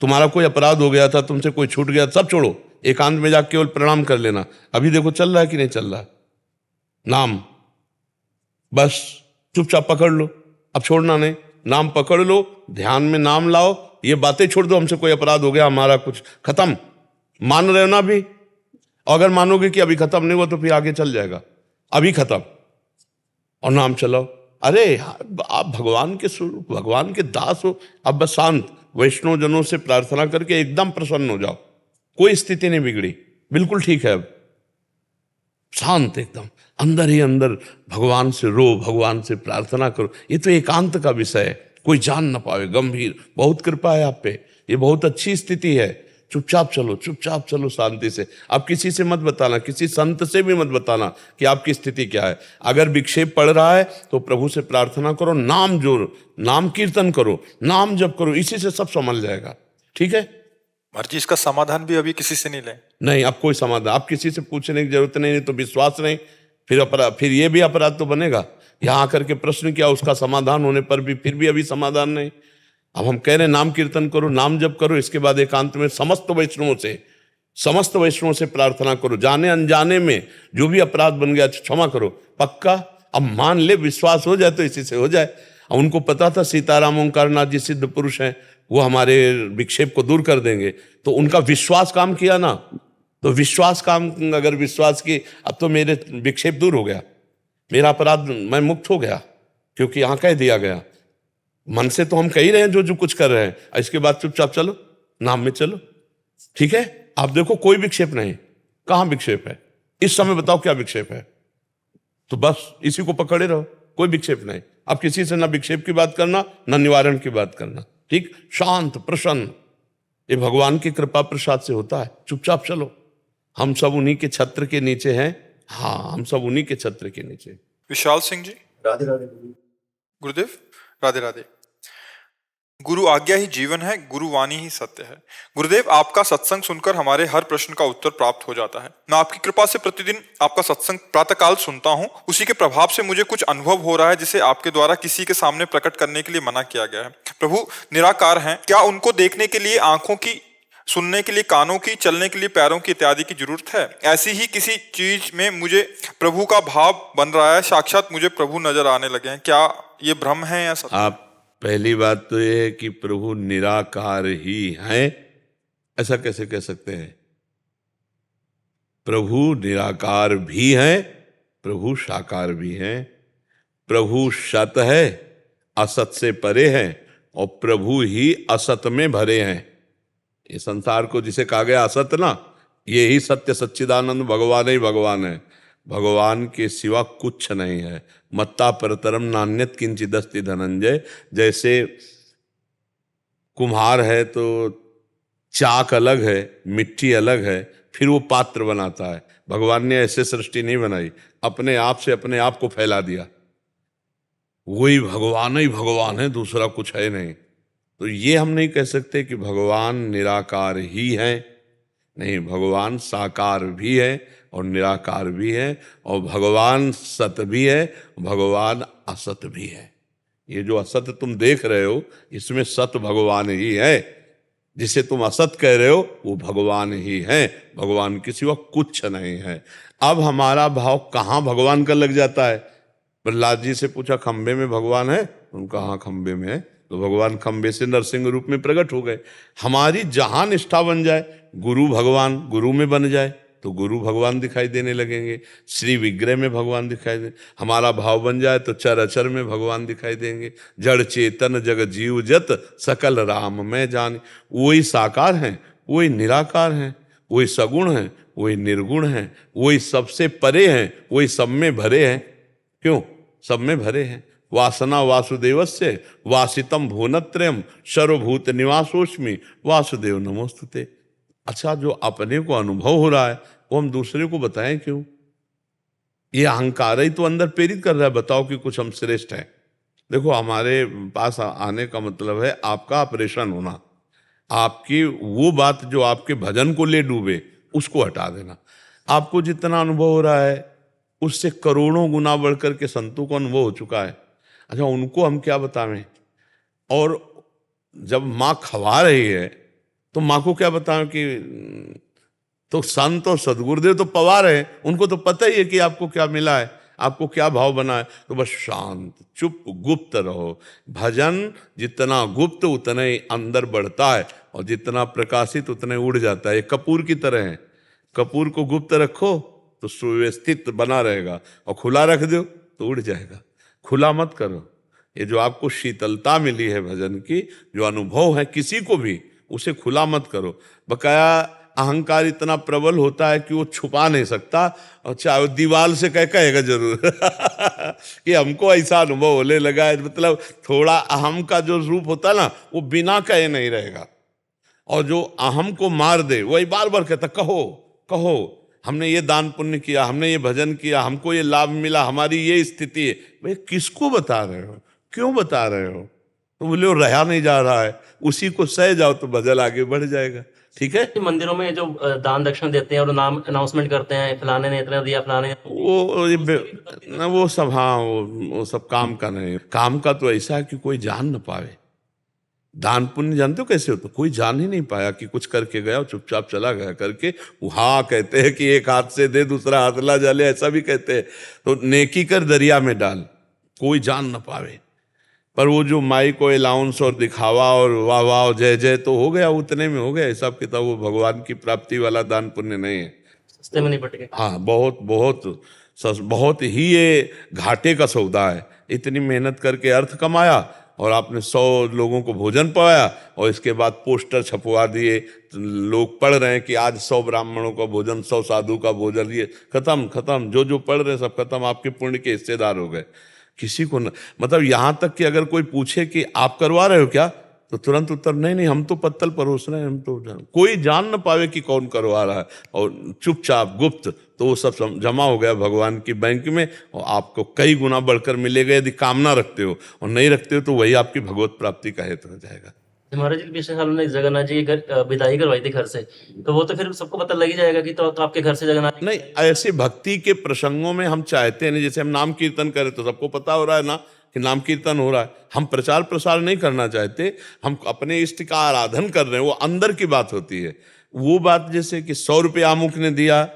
तुम्हारा कोई अपराध हो गया था, तुमसे कोई छूट गया, सब छोड़ो, एकांत में जाके केवल प्रणाम कर लेना। अभी देखो चल रहा है कि नहीं चल रहा, नाम बस चुपचाप पकड़ लो, अब छोड़ना नहीं, नाम पकड़ लो, ध्यान में नाम लाओ, ये बातें छोड़ दो, हमसे कोई अपराध हो गया, हमारा कुछ खत्म, मान रहे हो ना अभी। अगर मानोगे कि अभी खत्म नहीं हुआ तो फिर आगे चल जाएगा, अभी खत्म, और नाम चलाओ। अरे आप भगवान के स्वरूप, भगवान के दास हो, अब बस शांत वैष्णव जनों से प्रार्थना करके एकदम प्रसन्न हो जाओ, कोई स्थिति नहीं बिगड़ी, बिल्कुल ठीक है, अब शांत एकदम, अंदर ही अंदर भगवान से रो, भगवान से प्रार्थना करो। ये तो एकांत का विषय है, कोई जान ना पावे, गंभीर, बहुत कृपा है आप पे, ये बहुत अच्छी स्थिति है। चुपचाप चलो, चुपचाप चलो शांति से। आप किसी से मत बताना, किसी संत से भी मत बताना कि आपकी स्थिति क्या है। अगर विक्षेप पड़ रहा है तो प्रभु से प्रार्थना करो, नाम जोड़ो, नाम कीर्तन करो, नाम जप करो, इसी से सब संभल जाएगा, ठीक है। महाराज, इसका समाधान भी अभी किसी से नहीं लें? नहीं, अब कोई समाधान आप किसी से पूछने की जरूरत नहीं, तो विश्वास नहीं, फिर अपराध, फिर ये भी अपराध तो बनेगा। यहाँ आकर के प्रश्न किया, उसका समाधान होने पर भी फिर भी अभी समाधान नहीं। अब हम कह रहे हैं नाम कीर्तन करो, नाम जप करो, इसके बाद एकांत में समस्त वैष्णवों से प्रार्थना करो, जाने अनजाने में जो भी अपराध बन गया क्षमा करो, पक्का। अब मान ले, विश्वास हो जाए तो इसी से हो जाए। अब उनको पता था सीताराम ओंकार नाथ जी सिद्ध पुरुष हैं, वो हमारे विक्षेप को दूर कर देंगे, तो उनका विश्वास काम किया ना, तो विश्वास काम, अगर विश्वास की, अब तो मेरे विक्षेप दूर हो गया, मेरा अपराध, मैं मुक्त हो गया, क्योंकि यहाँ कह दिया गया। मन से तो हम कह ही रहे हैं जो जो कुछ कर रहे हैं, इसके बाद चुपचाप चलो, नाम में चलो, ठीक है। आप देखो कोई विक्षेप नहीं, कहाँ विक्षेप है इस समय, बताओ क्या विक्षेप है, तो बस इसी को पकड़े रहो, कोई विक्षेप नहीं। अब किसी से ना विक्षेप की बात करना, ना निवारण की बात करना, ठीक, शांत प्रसन्न, ये भगवान की कृपा प्रसाद से होता है। चुपचाप चलो, हम सब उन्हीं के छत्र के नीचे हैं, हाँ, हम सब उन्हीं के छत्र के नीचे। विशाल सिंह जी, राधे राधे। गुरुदेव, राधे राधे। गुरु आज्ञा ही जीवन है, गुरु वाणी ही सत्य है। गुरुदेव, आपका सत्संग सुनकर हमारे हर प्रश्न का उत्तर प्राप्त हो जाता है। मैं आपकी कृपा से प्रतिदिन आपका सत्संग प्रातःकाल सुनता हूँ। उसी के प्रभाव से मुझे कुछ अनुभव हो रहा है जिसे आपके द्वारा किसी के सामने प्रकट करने के लिए मना किया गया है। प्रभु निराकार हैं, क्या उनको देखने के लिए आंखों की, सुनने के लिए कानों की, चलने के लिए पैरों की इत्यादि की जरूरत है? ऐसी ही किसी चीज में मुझे प्रभु का भाव बन रहा है, साक्षात मुझे प्रभु नजर आने लगे हैं, क्या ये भ्रम है या सत्य? आप पहली बात तो ये है कि प्रभु निराकार ही हैं, ऐसा कैसे कह सकते हैं? प्रभु निराकार भी हैं, प्रभु साकार भी हैं, प्रभु सत है, असत से परे है, और प्रभु ही असत में भरे हैं। ये संसार को जिसे कहा गया असत ना, ये ही सत्य सच्चिदानंद भगवान ही भगवान है। भगवान के सिवा कुछ नहीं है। मत्ता परतरम नान्यत किंचिदस्ति धनंजय। जैसे कुम्हार है तो चाक अलग है, मिट्टी अलग है, फिर वो पात्र बनाता है। भगवान ने ऐसे सृष्टि नहीं बनाई, अपने आप से अपने आप को फैला दिया। वही भगवान ही भगवान है, दूसरा कुछ है नहीं। तो ये हम नहीं कह सकते कि भगवान निराकार ही है। नहीं, भगवान साकार भी है और निराकार भी है, और भगवान सत भी है, भगवान असत भी है। ये जो असत तुम देख रहे हो, इसमें सत भगवान ही है। जिसे तुम असत कह रहे हो वो भगवान ही है, भगवान के सिवा कुछ नहीं है। अब हमारा भाव कहाँ भगवान का लग जाता है। प्रहलाद जी से पूछा खंबे में भगवान है, उनका हाँ खंबे में है, तो भगवान खंबे से नरसिंह रूप में प्रकट हो गए। हमारी जहां निष्ठा बन जाए, गुरु भगवान गुरु में बन जाए तो गुरु भगवान दिखाई देने लगेंगे, श्री विग्रह में भगवान दिखाई दे। हमारा भाव बन जाए तो चर अचर में भगवान दिखाई देंगे। जड़ चेतन जग जीव जत सकल राम में जाने। वही साकार हैं, वही निराकार हैं, वही सगुण हैं, वही निर्गुण हैं, वही सबसे परे हैं, वही सब में भरे हैं। क्यों सब में भरे हैं? वासना वासुदेवस्य वासितम भुवनत्रयम सर्वभूत निवासोस्मि वासुदेव नमोस्तुते। अच्छा, जो अपने को अनुभव हो रहा है वो हम दूसरे को बताएं क्यों? ये अहंकार ही तो अंदर प्रेरित कर रहा है, बताओ कि कुछ हम श्रेष्ठ हैं। देखो, हमारे पास आने का मतलब है आपका ऑपरेशन होना, आपकी वो बात जो आपके भजन को ले डूबे उसको हटा देना। आपको जितना अनुभव हो रहा है उससे करोड़ों गुना बढ़कर के संतों को अनुभव हो चुका है। अच्छा, उनको हम क्या बतावें? और जब माँ खवा रही है तो माँ को क्या बताएं कि तो संत और सदगुरुदेव तो पवा रहे हैं, उनको तो पता ही है कि आपको क्या मिला है, आपको क्या भाव बना है। तो बस शांत चुप गुप्त रहो। भजन जितना गुप्त उतना ही अंदर बढ़ता है, और जितना प्रकाशित उतना ही उड़ जाता है। कपूर की तरह है, कपूर को गुप्त रखो तो सुव्यवस्थित बना रहेगा, और खुला रख दो तो उड़ जाएगा। खुला मत करो। ये जो आपको शीतलता मिली है भजन की, जो अनुभव है किसी को भी, उसे खुला मत करो। बकाया अहंकार इतना प्रबल होता है कि वो छुपा नहीं सकता, और चाहे दीवार से कहेगा जरूर कि हमको ऐसा अनुभव होने लगा है। मतलब थोड़ा अहम का जो रूप होता है ना, वो बिना कहे नहीं रहेगा, और जो अहम को मार दे वही बार बार कहता कहो कहो, हमने ये दान पुण्य किया, हमने ये भजन किया, हमको ये लाभ मिला, हमारी ये स्थिति है। भाई किसको बता रहे हो, क्यों बता रहे हो? तो बोले वो रहा नहीं जा रहा है, उसी को सह जाओ तो भजन आगे बढ़ जाएगा। ठीक है। मंदिरों में जो दान दक्षिणा देते हैं और नाम अनाउंसमेंट करते हैं, फलाने ने इतना दिया, फलाने ने, वो सब, हाँ वो सब काम का नहीं। काम का तो ऐसा है कि कोई जान न पावे। दान पुण्य जानते हो कैसे होता? कोई जान ही नहीं पाया कि कुछ करके गया और चुपचाप चला गया करके। हाँ कहते हैं कि एक हाथ से दे दूसरा हाथ ला जाले, ऐसा भी कहते हैं। तो नेकी कर दरिया में डाल, कोई जान न पावे। पर वो जो माई को अलाउंस और दिखावा और वाह वाह जय जय तो हो गया, उतने में हो गया हिसाब किताब। वो भगवान की प्राप्ति वाला दान पुण्य नहीं है। सस्ते में नहीं पटेगा। हाँ, बहुत ही ये घाटे का सौदा है। इतनी मेहनत करके अर्थ कमाया और आपने 100 लोगों को भोजन पवाया, और इसके बाद पोस्टर छपवा दिए, लोग पढ़ रहे हैं कि आज 100 ब्राह्मणों का भोजन, 100 साधु का भोजन, ये खत्म, जो पढ़ रहे हैं सब खत्म, आपके पुण्य के हिस्सेदार हो गए। किसी को न, मतलब यहाँ तक कि अगर कोई पूछे कि आप करवा रहे हो क्या, तो तुरंत उत्तर नहीं हम तो पत्तल परोस रहे हैं, हम तो कोई जान न पावे कि कौन करवा रहा है, और चुपचाप गुप्त। तो वो सब जमा हो गया भगवान की बैंक में, और आपको कई गुना बढ़कर मिलेगा यदि कामना रखते हो, और नहीं रखते हो तो वही आपकी भगवत प्राप्ति का हेतु हो जाएगा। महाराज जी पिछले साल में जगन्नाथ जी के घर विदाई करवाई थी घर से, तो वो तो फिर सबको पता लग ही जाएगा कि तो आपके घर से जगन्नाथ जी। नहीं, ऐसे भक्ति के प्रसंगों में हम चाहते हैं, जैसे हम नाम कीर्तन करें तो सबको पता हो रहा है ना कि नाम कीर्तन हो रहा है। हम प्रचार प्रसार नहीं करना चाहते, हम अपने इष्ट का आराधन कर रहे हैं, वो अंदर की बात होती है। वो बात जैसे कि 100 रुपया अमुक ने दिया,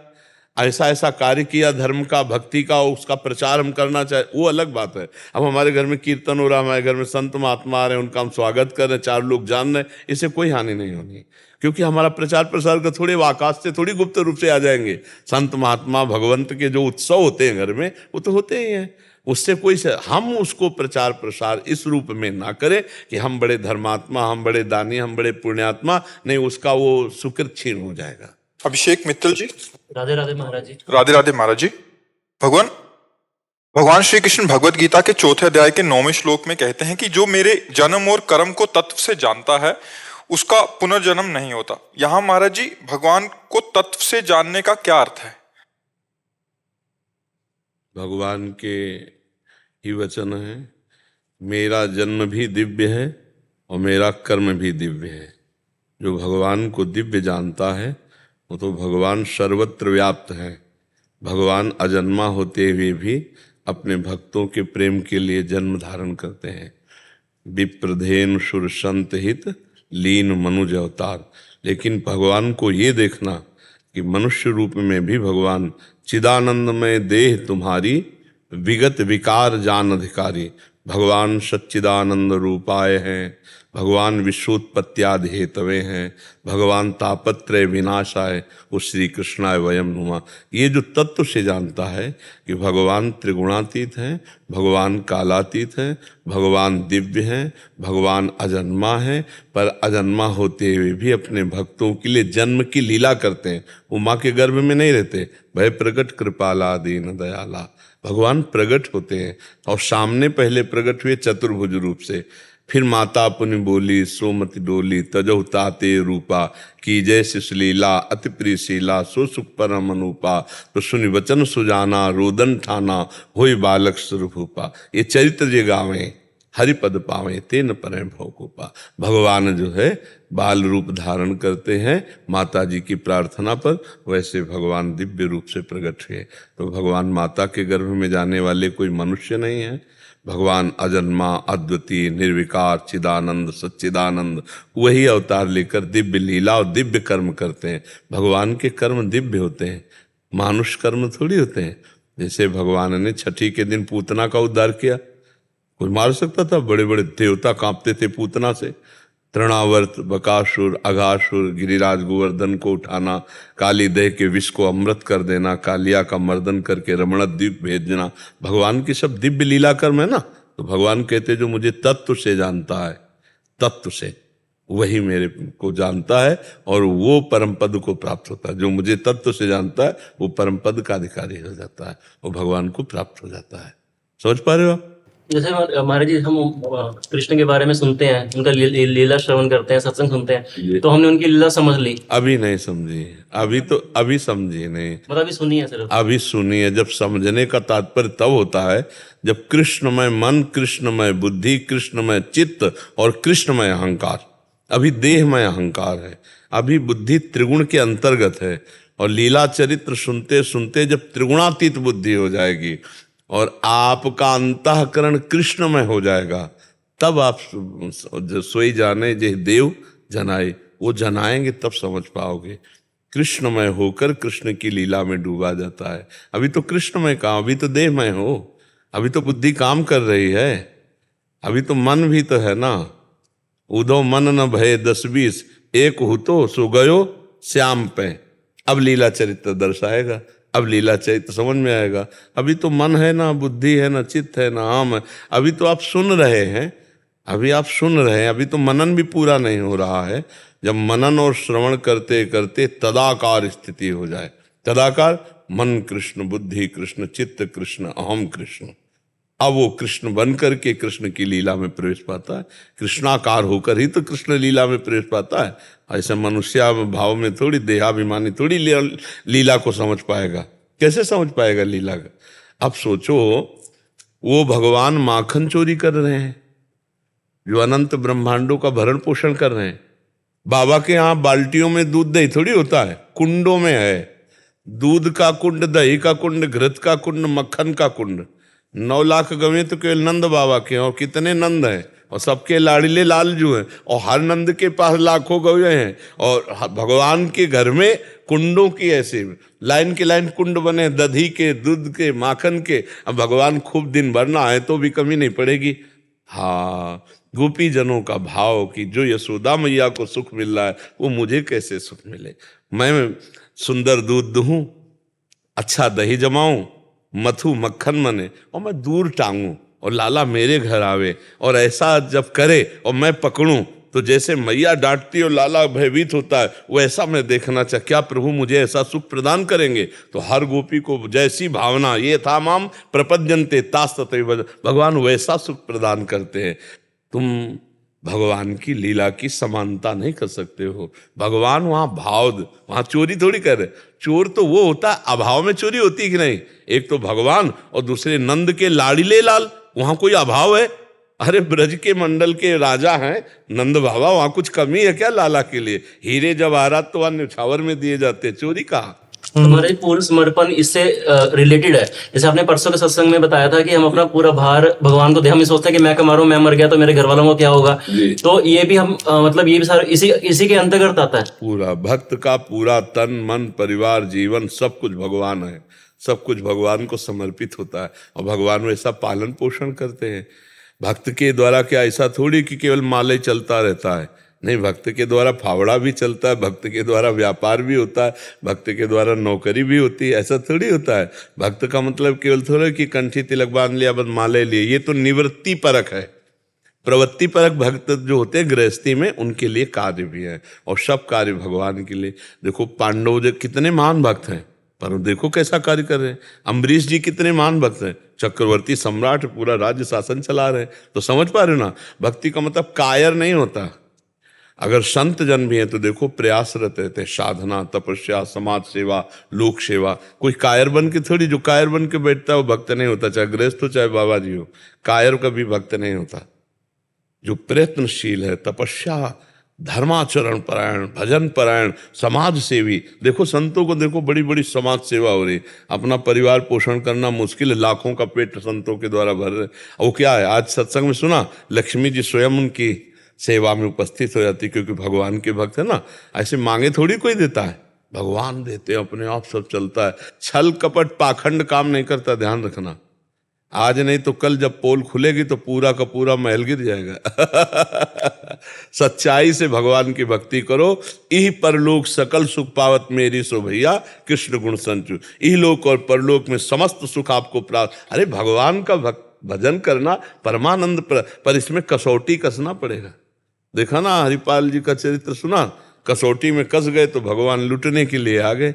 ऐसा ऐसा कार्य किया धर्म का, भक्ति का, उसका प्रचार हम करना चाहे, वो अलग बात है। अब हमारे घर में कीर्तन हो रहा है, हमारे घर में संत महात्मा आ रहे हैं, उनका हम स्वागत कर रहे हैं, 4 लोग जान रहे हैं, इससे कोई हानि नहीं होनी। क्योंकि हमारा प्रचार प्रसार का थोड़े आकाश से थोड़ी गुप्त रूप से आ जाएंगे। संत महात्मा भगवंत के जो उत्सव होते हैं घर में, वो तो होते ही हैं। उससे कोई हम उसको प्रचार प्रसार इस रूप में ना करें कि हम बड़े धर्मात्मा, हम बड़े दानी, हम बड़े पुण्यात्मा, नहीं, उसका वो सुकृत क्षीण हो जाएगा। अभिषेक मित्तल जी। राधे राधे महाराज जी। राधे राधे महाराज जी। भगवान श्री कृष्ण भगवत गीता के 4थे अध्याय के 9वें श्लोक में कहते हैं कि जो मेरे जन्म और कर्म को तत्व से जानता है उसका पुनर्जन्म नहीं होता। यहाँ महाराज जी भगवान को तत्व से जानने का क्या अर्थ है? भगवान के ही वचन है, मेरा जन्म भी दिव्य है और मेरा कर्म भी दिव्य है। जो भगवान को दिव्य जानता है वो तो भगवान सर्वत्र व्याप्त है। भगवान अजन्मा होते हुए भी अपने भक्तों के प्रेम के लिए जन्म धारण करते हैं। विप्रधेन सुर संत हित लीन मनुज अवतार। लेकिन भगवान को ये देखना कि मनुष्य रूप में भी भगवान चिदानंदमय देह तुम्हारी विगत विकार जान अधिकारी। भगवान सच्चिदानंद रूपाय हैं, भगवान विश्वोत्पत्त्यादि हेतवे हैं, भगवान तापत्रय विनाशाय, उस श्री कृष्णाय वयम नुमा। ये जो तत्व से जानता है कि भगवान त्रिगुणातीत हैं, भगवान कालातीत हैं, भगवान दिव्य हैं, भगवान अजन्मा हैं, पर अजन्मा होते हुए भी अपने भक्तों के लिए जन्म की लीला करते हैं। वो माँ के गर्भ में नहीं रहते। भय प्रगट कृपाला दीन दयाला, भगवान प्रगट होते हैं और सामने पहले प्रगट हुए चतुर्भुज रूप से। फिर माता पुनि बोली सोमति डोली, तजहु ताते रूपा, की जय शिशलीला अति प्रियशीला, सो सुख परम अनुपा, तो सुनि वचन सुजाना, रोदन ठाना, होई बालक स्वरूपा। ये चरित्र जे गावें हरिपद पावें, तेन परे भव कोपा। भगवान जो है बाल रूप धारण करते हैं माता जी की प्रार्थना पर, वैसे भगवान दिव्य रूप से प्रकट हुए। तो भगवान माता के गर्भ में जाने वाले कोई मनुष्य नहीं है। भगवान अजन्मा, अद्वितीय, निर्विकार, चिदानंद, सच्चिदानंद, वही अवतार लेकर दिव्य लीला और दिव्य कर्म करते हैं। भगवान के कर्म दिव्य होते हैं, मानुष कर्म थोड़ी होते हैं। जैसे भगवान ने छठी के दिन पूतना का उद्धार किया, कोई मार सकता था? बड़े बड़े देवता कांपते थे पूतना से। तृणावर्त, बकासुर, अघासुर, गिरिराज गोवर्धन को उठाना, काली दह के विष को अमृत कर देना, कालिया का मर्दन करके रमण द्वीप भेजना, भगवान की सब दिव्य लीला कर्म है ना। तो भगवान कहते जो मुझे तत्व से जानता है, तत्व से, वही मेरे को जानता है और वो परम पद को प्राप्त होता है। जो मुझे तत्व से जानता है वो परम पद का अधिकारी हो जाता है और भगवान को प्राप्त हो जाता है। समझ पा रहे हो आप? जैसे महाराज जी हम कृष्ण के बारे में सुनते हैं, उनका लीला श्रवण करते हैं, सत्संग सुनते हैं, तो हमने उनकी लीला समझ ली। अभी नहीं समझी, अभी समझी नहीं, मतलब अभी सुनी है सिर्फ। अभी सुनी है। जब समझने का तात्पर्य तब होता है जब कृष्णमय मन, कृष्णमय बुद्धि, कृष्णमय चित्त और कृष्णमय अहंकार। अभी देहमय अहंकार है, अभी बुद्धि त्रिगुण के अंतर्गत है। और लीला चरित्र सुनते सुनते जब त्रिगुणातीत बुद्धि हो जाएगी और आपका अंतःकरण कृष्णमय हो जाएगा, तब आप सोई जाने जे देव जनाए, वो जनाएंगे तब समझ पाओगे। कृष्णमय होकर कृष्ण की लीला में डूबा जाता है। अभी तो कृष्णमय कहाँ, अभी तो देहमय हो, अभी तो बुद्धि काम कर रही है, अभी तो मन भी तो है ना। उदो मन न भय 10-20, एक हो तो सो गयो श्याम पे। अब लीला चरित्र दर्शाएगा, अब लीला चरित्र समझ में आएगा। अभी तो मन है ना, बुद्धि है ना, चित्त है ना, आम है। अभी तो आप सुन रहे हैं, अभी आप सुन रहे हैं, अभी तो मनन भी पूरा नहीं हो रहा है। जब मनन और श्रवण करते करते तदाकार स्थिति हो जाए, तदाकार मन कृष्ण, बुद्धि कृष्ण, चित्त कृष्ण, अहम कृष्ण, अब वो कृष्ण बन करके कृष्ण की लीला में प्रवेश पाता है। कृष्णाकार होकर ही तो कृष्ण लीला में प्रवेश पाता है। ऐसे मनुष्य भाव में थोड़ी, देहाभिमानी थोड़ी लीला को समझ पाएगा। कैसे समझ पाएगा लीला का? अब सोचो, वो भगवान माखन चोरी कर रहे हैं, जो अनंत ब्रह्मांडों का भरण पोषण कर रहे हैं। बाबा के यहाँ बाल्टियों में दूध दही थोड़ी होता है, कुंडों में है। दूध का कुंड, दही का कुंड, घृत का कुंड, मक्खन का कुंड। 9 लाख गवें तो केवल नंद बाबा के, और कितने नंद हैं, और सबके लाडले लालजू हैं, और हर नंद के पास लाखों गवे हैं। और भगवान के घर में कुंडों की ऐसे लाइन के लाइन कुंड बने, दधी के, दूध के, माखन के। अब भगवान खूब दिन भर ना आए तो भी कमी नहीं पड़ेगी। हाँ, गोपी जनों का भाव कि जो यशोदा मैया को सुख मिल रहा है वो मुझे कैसे सुख मिले। मैं सुंदर दूध दूहूं, अच्छा दही जमाऊं, मथु मक्खन बने और मैं दूर टांगूं और लाला मेरे घर आवे, और ऐसा जब करे और मैं पकड़ूं तो जैसे मैया डांटती और लाला भयभीत होता है वैसा मैं देखना चाह, क्या प्रभु मुझे ऐसा सुख प्रदान करेंगे। तो हर गोपी को जैसी भावना, ये था माम प्रपद्यन्ते तास्ततैव, भगवान वैसा सुख प्रदान करते हैं। तुम भगवान की लीला की समानता नहीं कर सकते हो। भगवान वहाँ भाव, वहाँ चोरी थोड़ी कर रहे। चोर तो वो होता है, अभाव में चोरी होती है कि नहीं। एक तो भगवान और दूसरे नंद के लाड़ीले लाल, वहाँ कोई अभाव है? अरे ब्रज के मंडल के राजा हैं नंद बाबा, वहाँ कुछ कमी है क्या लाला के लिए? हीरे जवाहरात तो वहाँ न्यौछावर में दिए जाते, चोरी कहाँ। हमारे पूर्ण समर्पण इससे रिलेटेड है। जैसे आपने परसों के सत्संग में बताया था कि हम अपना पूरा भार भगवान को दे, हम ये सोचते हैं कि मैं कमा रहा हूँ, मैं मर गया तो मेरे घर वालों को क्या होगा। तो ये भी हम मतलब ये भी सारा इसी के अंतर्गत आता है। पूरा भक्त का पूरा तन मन परिवार जीवन सब कुछ भगवान है, सब कुछ भगवान को समर्पित होता है और भगवान वैसा पालन पोषण करते हैं। भक्त के द्वारा क्या ऐसा थोड़ी कि केवल माले चलता रहता है, नहीं, भक्त के द्वारा फावड़ा भी चलता है, भक्त के द्वारा व्यापार भी होता है, भक्त के द्वारा नौकरी भी होती है, ऐसा थोड़ी होता है। भक्त का मतलब केवल थोड़ा कि कंठी तिलक बांध लिया बस माले लिए, ये तो निवृत्ति परक है। प्रवृत्ति परक भक्त जो होते हैं गृहस्थी में, उनके लिए कार्य भी है और सब कार्य भगवान के लिए। देखो पांडव जो कितने महान भक्त हैं, पर देखो कैसा कार्य कर रहे हैं। अम्बरीश जी कितने महान भक्त हैं, चक्रवर्ती सम्राट, पूरा राज्य शासन चला रहे हैं। तो समझ पा रहे हो ना, भक्ति का मतलब कायर नहीं होता। अगर संत जन भी हैं तो देखो प्रयासरत रहते हैं, साधना, तपस्या, समाज सेवा, लोक सेवा। कोई कायर बन के थोड़ी, जो कायर बन के बैठता है वो भक्त नहीं होता, चाहे गृहस्थ हो चाहे बाबा जी हो, कायर कभी भक्त नहीं होता। जो प्रयत्नशील है, तपस्या, धर्माचरण परायण, भजन परायण, समाज सेवी। देखो संतों को देखो, बड़ी बड़ी समाज सेवा हो रही। अपना परिवार पोषण करना मुश्किल है, लाखों का पेट संतों के द्वारा भर रहे। वो क्या है, आज सत्संग में सुना, लक्ष्मी जी स्वयं उनकी सेवा में उपस्थित हो जाती, क्योंकि भगवान के भक्त है ना। ऐसे मांगे थोड़ी कोई देता है, भगवान देते हैं, अपने आप सब चलता है। छल कपट पाखंड काम नहीं करता, ध्यान रखना। आज नहीं तो कल जब पोल खुलेगी तो पूरा का पूरा महल गिर जाएगा। सच्चाई से भगवान की भक्ति करो, इह परलोक सकल सुख पावत मेरी सो भैया कृष्ण गुण संचु। इह लोक और परलोक में समस्त सुख आपको प्राप्त। अरे भगवान का भजन करना परमानंद, पर इसमें कसौटी कसना पड़ेगा। देखा ना हरिपाल जी का चरित्र सुना, कसौटी में कस गए तो भगवान लुटने के लिए आ गए,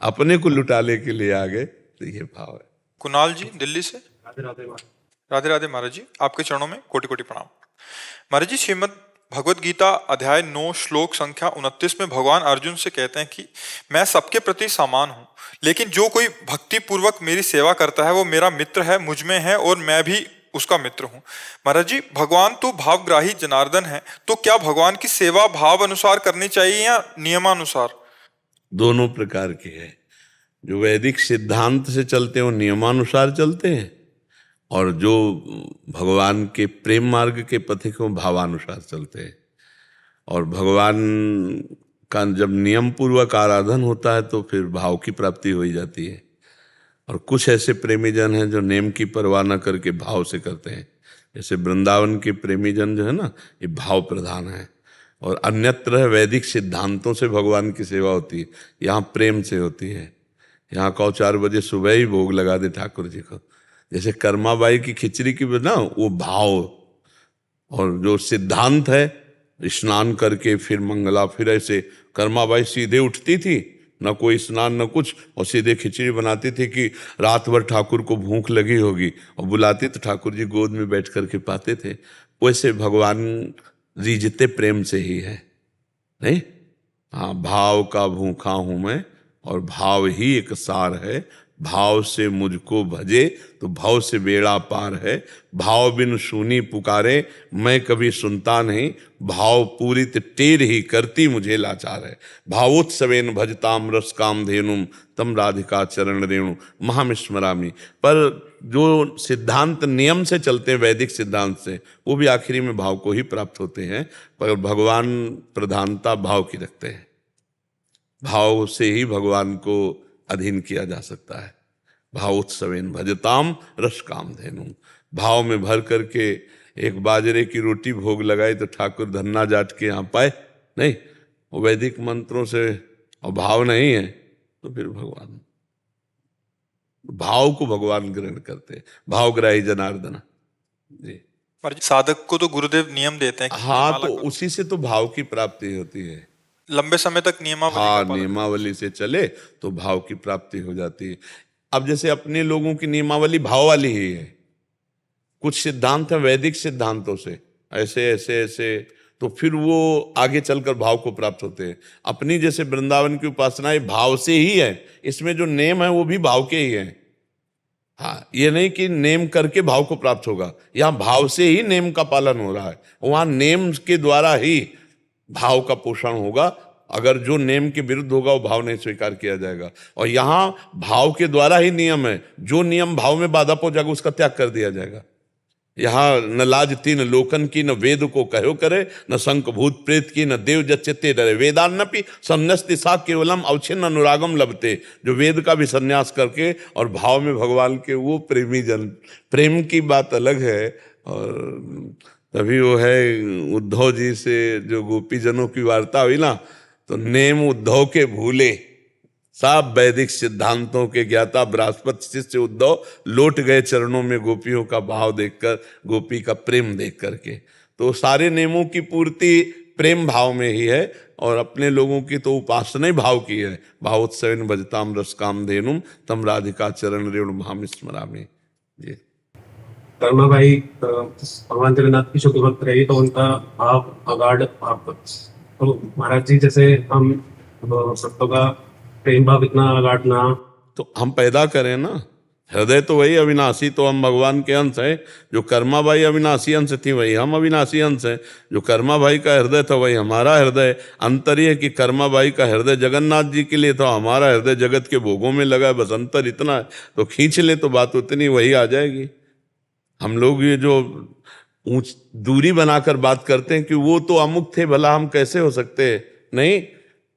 अपने को लुटाने के लिए आ गए। तो ये भाव है। कुणाल जी दिल्ली से। राधे राधे महाराज जी, आपके चरणों में कोटि कोटि प्रणाम। महाराज जी, श्रीमद् भगवत गीता अध्याय 9 श्लोक संख्या 29 में भगवान अर्जुन से कहते हैं कि मैं सबके प्रति समान हूँ, लेकिन जो कोई भक्ति पूर्वक मेरी सेवा करता है वो मेरा मित्र है, मुझ में है और मैं भी उसका मित्र हूँ। महाराज जी, भगवान तो भावग्राही जनार्दन है, तो क्या भगवान की सेवा भाव अनुसार करनी चाहिए या नियमानुसार? दोनों प्रकार के हैं। जो वैदिक सिद्धांत से चलते हैं वो नियमानुसार चलते हैं, और जो भगवान के प्रेम मार्ग के पथिक वो भावानुसार चलते हैं। और भगवान का जब नियम पूर्वक आराधन होता है तो फिर भाव की प्राप्ति हो ही जाती है। और कुछ ऐसे प्रेमी जन हैं जो नेम की परवाह न करके भाव से करते हैं। जैसे वृंदावन के प्रेमी जन जो है ना, ये भाव प्रधान है। और अन्यत्र वैदिक सिद्धांतों से भगवान की सेवा होती है, यहाँ प्रेम से होती है। यहाँ कहो 4 बजे सुबह ही भोग लगा दे ठाकुर जी को। जैसे कर्माबाई की खिचड़ी की ना, वो भाव। और जो सिद्धांत है, स्नान करके फिर मंगला, फिर ऐसे कर्माबाई सीधे उठती थी, न कोई स्नान न कुछ, और सीधे खिचड़ी बनाती थी कि रात भर ठाकुर को भूख लगी होगी, और बुलाती तो ठाकुर जी गोद में बैठ करके पाते थे। वैसे भगवान रीझते प्रेम से ही है, नहीं? हाँ, भाव का भूखा हूं मैं, और भाव ही एक सार है। भाव से मुझको भजे तो भाव से बेड़ा पार है। भाव बिन सुनी पुकारे मैं कभी सुनता नहीं, भाव पूरित टेर ही करती मुझे लाचार है। भावोत्सवेन भजताम रस काम धेनुम तम राधिका चरण रेणु महामिस्मरामी। पर जो सिद्धांत नियम से चलते हैं, वैदिक सिद्धांत से, वो भी आखिरी में भाव को ही प्राप्त होते हैं। पर भगवान प्रधानता भाव की रखते हैं। भाव से ही भगवान को अधीन किया जा सकता है। भावोत्सवेन भजताम रस काम धेनुम। भाव में भर करके एक बाजरे की रोटी भोग लगाई तो ठाकुर धन्ना जाट के यहाँ पाए, नहीं, वो वैदिक मंत्रों से और भाव नहीं है तो फिर भगवान, भाव को भगवान ग्रहण करते हैं, भावग्राही जनार्दना जी। महाराज जी, साधक को तो गुरुदेव नियम देते हैं कि हाँ, नियमाला तो करो। उसी से तो भाव की प्राप्ति होती है। लंबे समय तक नियमावली का हाँ, पालन नियमावली से चले तो भाव की प्राप्ति हो जाती है। अब जैसे अपने लोगों की नियमावली भाव वाली ही है, कुछ सिद्धांत है वैदिक सिद्धांतों से, ऐसे ऐसे ऐसे, तो फिर वो आगे चलकर भाव को प्राप्त होते हैं। अपनी जैसे वृंदावन की उपासना भाव से ही है, इसमें जो नेम है वो भी भाव के ही है। हाँ, ये नहीं कि नेम करके भाव को प्राप्त होगा, यहाँ भाव से ही नेम का पालन हो रहा है, वहां नेम के द्वारा ही भाव का पोषण होगा। अगर जो नेम के विरुद्ध होगा वो भाव नहीं स्वीकार किया जाएगा। और यहाँ भाव के द्वारा ही नियम है, जो नियम भाव में बाधा पहुंचाएगा उसका त्याग कर दिया जाएगा। यहाँ न लाज तीन लोकन की, न वेद को कहो करे, न शंक भूत प्रेत की, न देव जच्चिते डरे, वेदान्नपि संन्यस्ति सा केवलम अवच्छिन्न अनुरागम लभते। जो वेद का भी संन्यास करके और भाव में भगवान के, वो प्रेमी जन, प्रेम की बात अलग है। और तभी वो है उद्धव जी से जो गोपी जनों की वार्ता हुई ना, तो नेम उद्धव के भूले, सब वैदिक सिद्धांतों के ज्ञाता बृहस्पति शिष्य उद्धव लौट गए चरणों में गोपियों का भाव देखकर, गोपी का प्रेम देख करके। तो सारे नियमों की पूर्ति प्रेम भाव में ही है, और अपने लोगों की तो उपासना ही भाव की है। भावोत्सवेन भजताम रस काम धेनुम तम राधिका चरण रेणु भाम स्मरामि जी। कर्मा भाई भगवान जगन्नाथ की शुक्ल भक्त रही, तो उनका भाव अगाढ़ भाव। तो महाराज जी, जैसे हम भक्तों का प्रेम भाव इतना अगाढ़ ना, तो हम पैदा करें ना, हृदय तो वही अविनाशी, तो हम भगवान के अंश हैं। जो कर्मा भाई अविनाशी अंश थी वही हम अविनाशी अंश हैं। जो कर्मा भाई का हृदय था वही हमारा हृदय। अंतर यह कि कर्मा भाई का हृदय जगन्नाथ जी के लिए था, हमारा हृदय जगत के भोगों में लगा है, बस अंतर इतना है। तो खींच ले तो बात उतनी वही आ जाएगी। हम लोग ये जो ऊंच दूरी बनाकर बात करते हैं कि वो तो अमुक थे, भला हम कैसे हो सकते हैं, नहीं,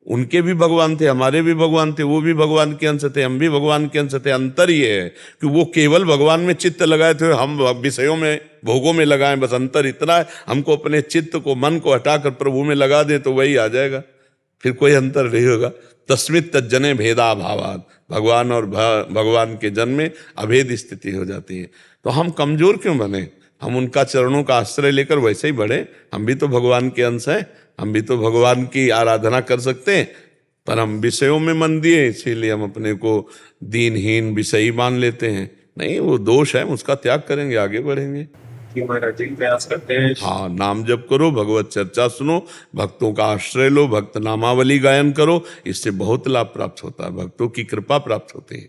उनके भी भगवान थे, हमारे भी भगवान थे, वो भी भगवान के अंश थे, हम भी भगवान के अंश थे। अंतर ये है कि वो केवल भगवान में चित्त लगाए थे, हम विषयों में भोगों में लगाएं, बस अंतर इतना है। हमको अपने चित्त को, मन को हटाकर प्रभु में लगा दे तो वही आ जाएगा, फिर कोई अंतर नहीं होगा। तस्मित तज्जने भेदा भावाद, भगवान और भगवान के जन में अभेद स्थिति हो जाती है। तो हम कमजोर क्यों बने, हम उनका चरणों का आश्रय लेकर वैसे ही बढ़े। हम भी तो भगवान के अंश हैं, हम भी तो भगवान की आराधना कर सकते हैं, पर हम विषयों में मन दिए, इसीलिए हम अपने को दीनहीन विषयी मान लेते हैं। नहीं, वो दोष है, उसका त्याग करेंगे, आगे बढ़ेंगे। कि महाराज जी प्रयास करते हैं। हाँ, नाम जप करो, भगवत चर्चा सुनो, भक्तों का आश्रय लो, भक्त नामावली गायन करो, इससे बहुत लाभ प्राप्त होता है, भक्तों की कृपा प्राप्त होती है।